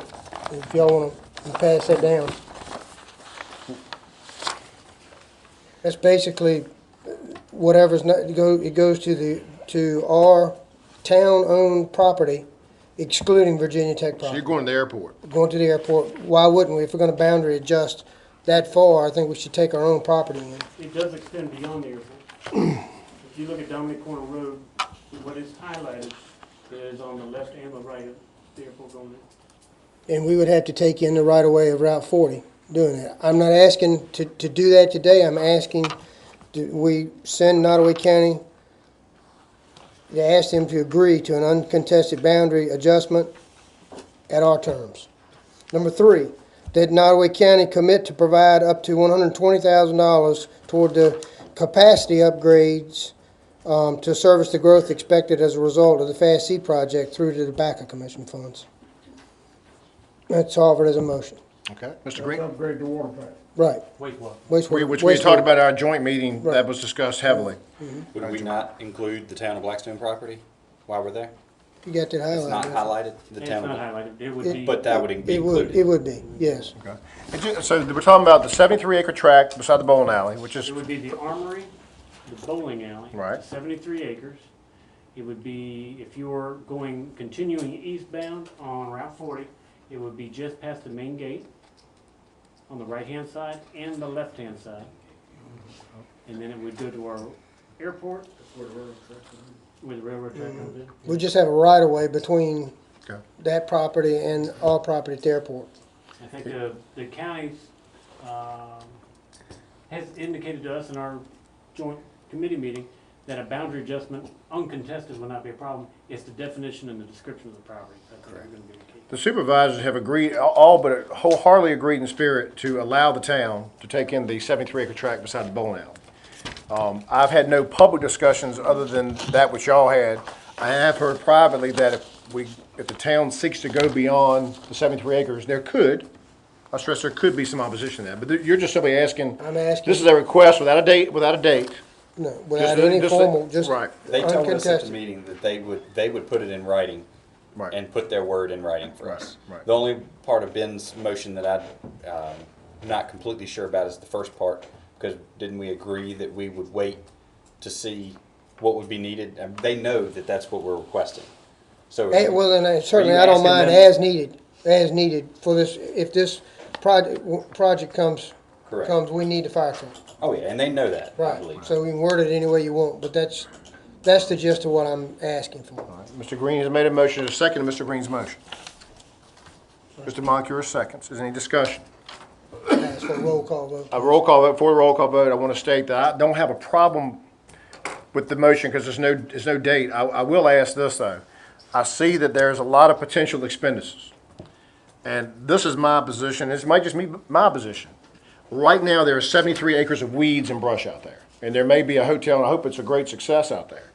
Speaker 2: If y'all want to pass that down. That's basically whatever's not, it goes to our town-owned property, excluding Virginia Tech
Speaker 1: So
Speaker 2: property.
Speaker 1: you're going to the airport.
Speaker 2: Going to the airport. Why wouldn't we? If we're going to boundary adjust that far, I think we should take our own property in.
Speaker 4: It does extend beyond the airport. If you look at Dominic Corner Road, what is highlighted is on the left and the right of the airport going in.
Speaker 2: And we would have to take in the right-of-way of Route 40 doing that. I'm not asking to do that today. I'm asking, we send Nottaway County, to ask them to agree to an uncontested boundary adjustment at our terms. Number 3, that Nottaway County commit to provide up to $120,000 toward the capacity upgrades to service the growth expected as a result of the Fast Seed project through to the tobacco commission funds. That's offered as a motion.
Speaker 1: Okay. Mr. Green?
Speaker 17: Upgrade the water plant.
Speaker 2: Right.
Speaker 4: Wastewater.
Speaker 1: Which we talked about at our joint meeting, that was discussed heavily.
Speaker 3: Would we not include the town of Blackstone property while we're there?
Speaker 2: You got that highlighted.
Speaker 3: It's not highlighted, the
Speaker 4: It's
Speaker 3: town
Speaker 4: not
Speaker 3: of,
Speaker 4: highlighted. It would be.
Speaker 3: but that would be
Speaker 2: It would,
Speaker 3: included.
Speaker 2: it would be, yes.
Speaker 1: Okay. So we're talking about the 73-acre tract beside the bowling alley, which is,
Speaker 4: It would be the armory, the bowling alley.
Speaker 1: Right.
Speaker 4: 73 acres. It would be, if you were continuing eastbound on Route 40, it would be just past the main gate on the right-hand side and the left-hand side. And then it would go to our airport. Where the railroad track comes in.
Speaker 2: We just have a right-of-way between
Speaker 1: Okay.
Speaker 2: that property and our property at the airport.
Speaker 4: I think the county's, has indicated to us in our joint committee meeting that a boundary adjustment, uncontested, will not be a problem. It's the definition and the description of the property. That's going to be the key.
Speaker 1: the supervisors have agreed, all but wholeheartedly agreed in spirit to allow the town to take in the 73-acre tract beside the bowling alley. I've had no public discussions other than that which y'all had. I have heard privately that if the town seeks to go beyond the 73 acres, there could, I stress there could be some opposition to that. But you're just simply asking,
Speaker 2: I'm asking.
Speaker 1: this is a request without a date,
Speaker 2: No, without
Speaker 1: Just-
Speaker 2: any
Speaker 1: just-
Speaker 2: formal, just
Speaker 1: right.
Speaker 3: They told us at the
Speaker 2: uncontested.
Speaker 3: meeting that they would put it in writing
Speaker 1: Right.
Speaker 3: and put their word in writing for
Speaker 1: Right,
Speaker 3: us.
Speaker 1: right.
Speaker 3: The only part of Ben's motion that I'm not completely sure about is the first part, because didn't we agree that we would wait to see what would be needed? They know that that's what we're requesting. So
Speaker 2: Well, then certainly
Speaker 3: Are you
Speaker 2: I don't
Speaker 3: asking
Speaker 2: mind
Speaker 3: them-
Speaker 2: as needed for this, if this project comes,
Speaker 3: Correct.
Speaker 2: we need the fire truck.
Speaker 3: Oh yeah, and they know that, I
Speaker 2: Right,
Speaker 3: believe.
Speaker 2: so we can word it any way you want, but that's the gist of what I'm asking for.
Speaker 1: Mr. Green has made a motion, a second to Mr. Green's motion. Mr. Moncur seconds. Is there any discussion?
Speaker 2: Ask for a roll call vote.
Speaker 1: A roll call vote. Before the roll call vote, I want to state that I don't have a problem with the motion because there's no date. I will ask this, though. I see that there's a lot of potential expenditures. And this is my position. This might just be my position. Right now, there are 73 acres of weeds and brush out there. And there may be a hotel, and I hope it's a great success out there.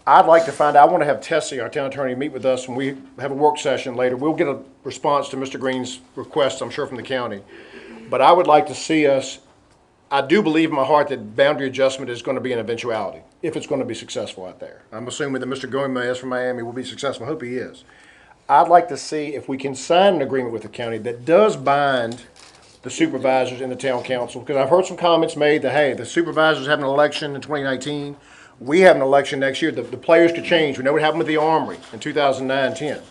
Speaker 1: I'd like to find out, I want to have Tessie, our town attorney, meet with us when we have a work session later. We'll get a response to Mr. Green's request, I'm sure, from the county. But I would like to see us, I do believe in my heart that boundary adjustment is going to be an eventuality, if it's going to be successful out there. I'm assuming that Mr. Gomez from Miami will be successful. I hope he is. I'd like to see if we can sign an agreement with the county that does bind the supervisors and the town council, because I've heard some comments made that, hey, the supervisors have an election in 2019. We have an election next year. The players could change. We know what happened with the Armory in 2009-10.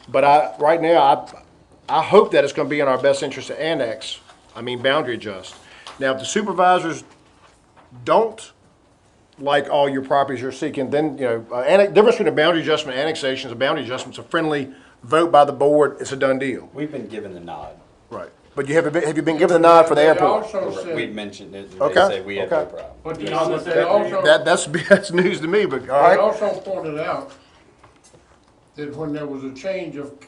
Speaker 1: But right now, I hope that it's gonna be in our best interest to annex, boundary adjust. Now, if the supervisors don't like all your properties you're seeking, then, difference between a boundary adjustment and annexation is a boundary adjustment's a friendly vote by the board, it's a done deal.
Speaker 3: We've been given the nod.
Speaker 1: Right. But have you been given the nod for the airport?
Speaker 3: We mentioned it, they
Speaker 1: Okay,
Speaker 3: said we had no
Speaker 1: okay.
Speaker 3: problem.
Speaker 10: But they also,
Speaker 1: That's news to me, but, all
Speaker 10: they
Speaker 1: right.
Speaker 10: also pointed out that when there was a change of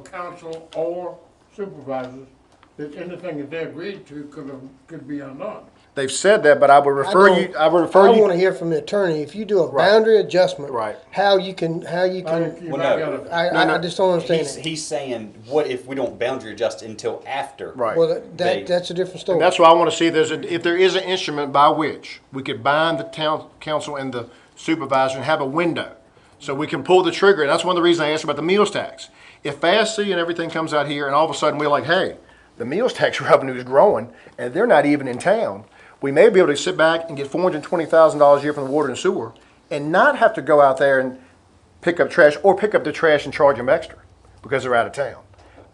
Speaker 10: council or supervisors, that anything that they agreed to could be undone.
Speaker 1: They've said that, but I would refer you,
Speaker 2: I want to hear from the attorney, if you do a boundary adjustment.
Speaker 1: Right.
Speaker 2: How you can,
Speaker 3: Well, no.
Speaker 2: I just don't understand it.
Speaker 3: He's saying, what if we don't boundary adjust until after?
Speaker 1: Right.
Speaker 2: Well,
Speaker 3: They-
Speaker 2: that's a different story.
Speaker 1: And that's why I want to see if there is an instrument by which we could bind the town council and the supervisor and have a window. So we can pull the trigger, and that's one of the reasons I asked about the meals tax. If Fast C and everything comes out here and all of a sudden we're like, hey, the meals tax revenue is growing and they're not even in town, we may be able to sit back and get $420,000 a year from the water and sewer and not have to go out there and pick up trash or pick up the trash and charge them extra because they're out of town.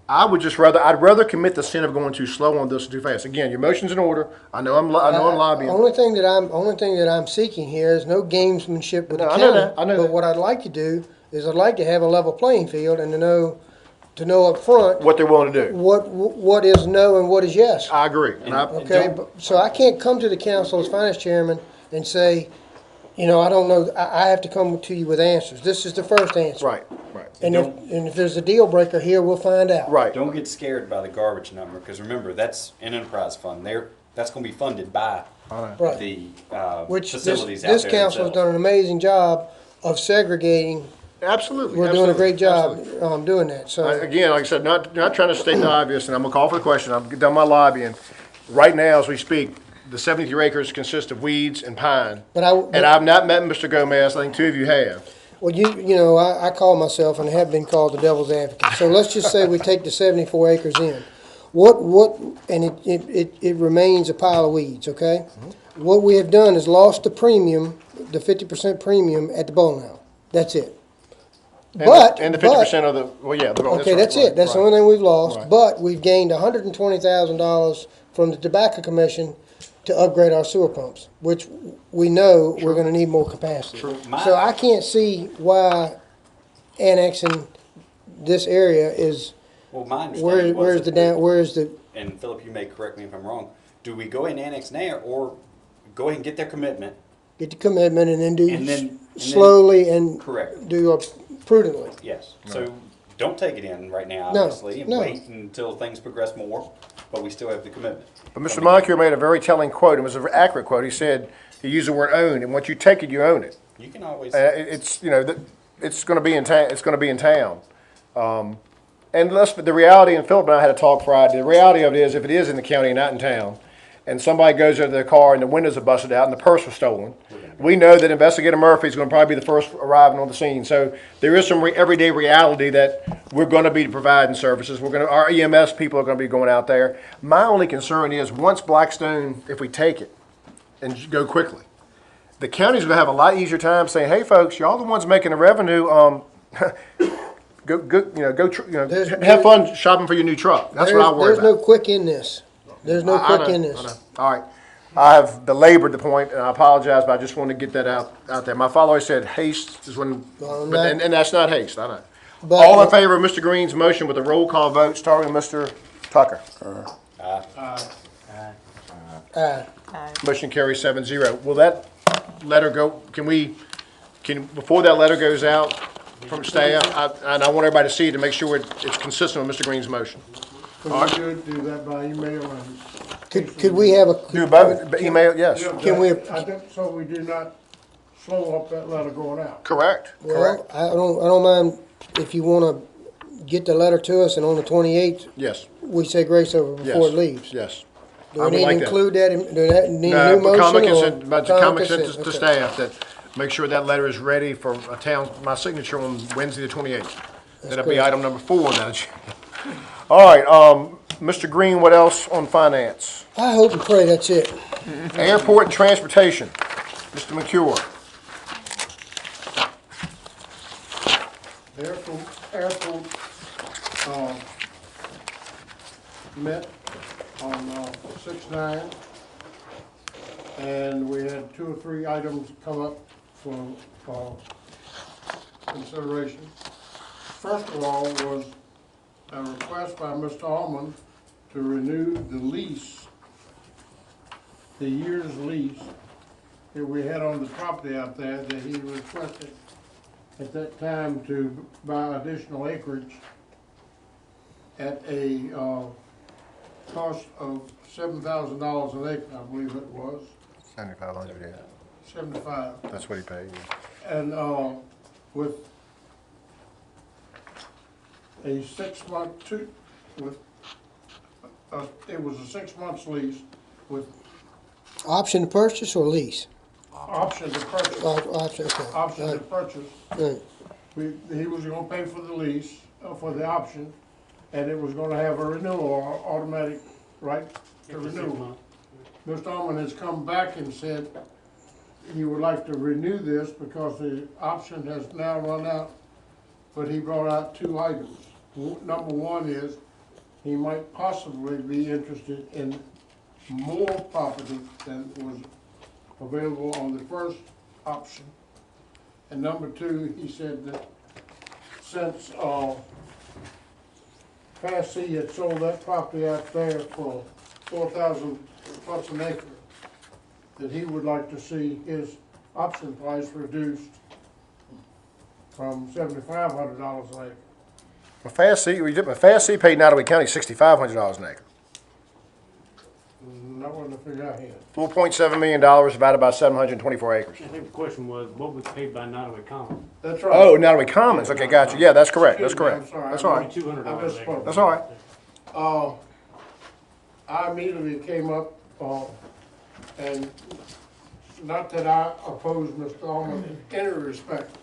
Speaker 1: I'd rather commit the sin of going too slow on this too fast. Again, your motion's in order. I know I'm lobbying.
Speaker 2: Only thing that I'm seeking here is no gamesmanship with the
Speaker 1: No, I
Speaker 2: county.
Speaker 1: know that. I know
Speaker 2: But
Speaker 1: that.
Speaker 2: what I'd like to do is I'd like to have a level playing field and to know up front
Speaker 1: What they're willing to do.
Speaker 2: what is no and what is yes.
Speaker 1: I agree.
Speaker 2: Okay, so I can't come to the council as finance chairman and say, I don't know, I have to come to you with answers. This is the first answer.
Speaker 1: Right.
Speaker 2: And if there's a deal breaker here, we'll find out.
Speaker 1: Right.
Speaker 3: Don't get scared by the garbage number, because remember, that's an enterprise fund. That's going to be funded by
Speaker 2: Right.
Speaker 3: the
Speaker 2: Which
Speaker 3: facilities
Speaker 2: this
Speaker 3: out there
Speaker 2: council has
Speaker 3: themselves.
Speaker 2: done an amazing job of segregating.
Speaker 1: Absolutely.
Speaker 2: We're doing a
Speaker 1: absolutely,
Speaker 2: great job
Speaker 1: absolutely.
Speaker 2: doing that, so.
Speaker 1: Again, like I said, not trying to state the obvious, and I'm gonna call for the question. I've done my lobbying. Right now, as we speak, the 73 acres consist of weeds and pine.
Speaker 2: But
Speaker 1: And I've not met Mr. Gomez. I think two of you have.
Speaker 2: Well, I call myself and have been called the devil's advocate. So let's just say we take the 74 acres in. And it remains a pile of weeds, okay?
Speaker 1: Mm-hmm.
Speaker 2: What we have done is lost the premium, the 50% premium at the bowling alley. That's it.
Speaker 1: And the 50% of the,
Speaker 2: Okay, that's it. That's the only thing we've lost.
Speaker 1: Right.
Speaker 2: But we've gained $120,000 from the Tobacco Commission to upgrade our sewer pumps, which we know we're gonna need more capacity. So I can't see why annexing this area is,
Speaker 3: Well, my understanding
Speaker 2: where's the,
Speaker 3: and Philip, you may correct me if I'm wrong, do we go ahead and annex now, or go ahead and get their commitment?
Speaker 2: get the commitment and then do
Speaker 3: And then-
Speaker 2: slowly and
Speaker 3: Correct.
Speaker 2: do prudently.
Speaker 3: Yes. So don't take it in right now,
Speaker 2: No,
Speaker 3: obviously, and
Speaker 2: no.
Speaker 3: wait until things progress more, but we still have the commitment.
Speaker 1: But Mr. Moncur made a very telling quote. It was an accurate quote. He said, he used the word own, and once you take it, you own it.
Speaker 3: You can always.
Speaker 1: It's, it's gonna be in town, it's gonna be in town. And the reality, and Philip and I had a talk Friday, the reality of it is, if it is in the county and not in town, and somebody goes into their car and the windows are busted out and the purse was stolen, we know that Investigator Murphy is gonna probably be the first arriving on the scene. So there is some everyday reality that we're gonna be providing services. Our EMS people are gonna be going out there. My only concern is, once Blackstone, if we take it and go quickly, the county's gonna have a lot easier time saying, hey, folks, y'all the ones making the revenue, have fun shopping for your new truck. That's what I worry about.
Speaker 2: There's no quick in this. There's no
Speaker 1: I
Speaker 2: quick
Speaker 1: know,
Speaker 2: in
Speaker 1: I
Speaker 2: this.
Speaker 1: know. All right. I have belabored the point, and I apologize, but I just wanted to get that out there. My father always said haste is when, and that's not haste, I know.
Speaker 2: But-
Speaker 1: All in favor of Mr. Green's motion with a roll call vote, starting with Mr. Tucker. Motion carries 7-0. Will that letter go, before that letter goes out from staff, and I want everybody to see it to make sure it's consistent with Mr. Green's motion.
Speaker 10: Could we do that by email and?
Speaker 2: Could we have a?
Speaker 1: Do both, email, yes.
Speaker 2: Can we?
Speaker 10: I think, so we do not slow up that letter going out.
Speaker 1: Correct.
Speaker 2: Well, I don't mind if you wanna get the letter to us and on the 28th,
Speaker 1: Yes,
Speaker 2: we say grace over before it
Speaker 1: yes,
Speaker 2: leaves.
Speaker 1: yes.
Speaker 2: Do
Speaker 1: I
Speaker 2: we
Speaker 1: would
Speaker 2: need
Speaker 1: like
Speaker 2: to
Speaker 1: that.
Speaker 2: include that, do that need a
Speaker 1: No,
Speaker 2: new motion
Speaker 1: common
Speaker 2: or?
Speaker 1: consent, but the common consent to
Speaker 2: Okay.
Speaker 1: staff that make sure that letter is ready for my signature on Wednesday the 28th. That'll be
Speaker 2: great.
Speaker 1: item number 4 on that agenda. All right, Mr. Green, what else on finance?
Speaker 2: I hope and pray that's it.
Speaker 1: Airport and transportation, Mr. McCure.
Speaker 10: Airport,
Speaker 1: met on 6/9, and we had 2 or 3 items come up for consideration. First of all was a request by Mr. Allman to renew the lease, the year's lease that we had on the property out there that he requested at that time to buy additional acreage at a cost of $7,000 an acre, I believe it was.
Speaker 18: 7,500, yeah.
Speaker 1: 75.
Speaker 18: That's what he paid, yeah.
Speaker 1: And with a 6-month, it was a 6 months lease with
Speaker 2: Option to purchase or lease?
Speaker 1: option to purchase.
Speaker 2: Option, okay.
Speaker 1: Option to
Speaker 2: Right.
Speaker 1: purchase.
Speaker 2: Right.
Speaker 1: He was gonna pay for the lease, for the option, and it was gonna have a renewal, or automatic right to renew. Mr. Allman has come back and said he would like to renew this because the option has now run out, but he brought out 2 items. Number one is, he might possibly be interested in more property than was available on the first option. And number 2, he said that since Class C had sold that property out there for $4,000 plus an acre, that he would like to see his option price reduced from $7,500 an acre.
Speaker 18: Well, Fast C paid Nottaway County $6,500 an acre.
Speaker 1: That wasn't the figure I had.
Speaker 18: $4.7 million divided by 724 acres.
Speaker 4: I think the question was, what was paid by Nottaway Commons?
Speaker 1: That's right.
Speaker 18: Oh, Nottaway Commons, okay, gotcha, yeah, that's correct, that's
Speaker 1: Excuse me,
Speaker 18: correct.
Speaker 1: I'm sorry.
Speaker 18: That's all right.
Speaker 4: $200
Speaker 1: I misspoke.
Speaker 18: That's all right.
Speaker 1: I immediately came up, and not that I oppose Mr. Allman in any respect,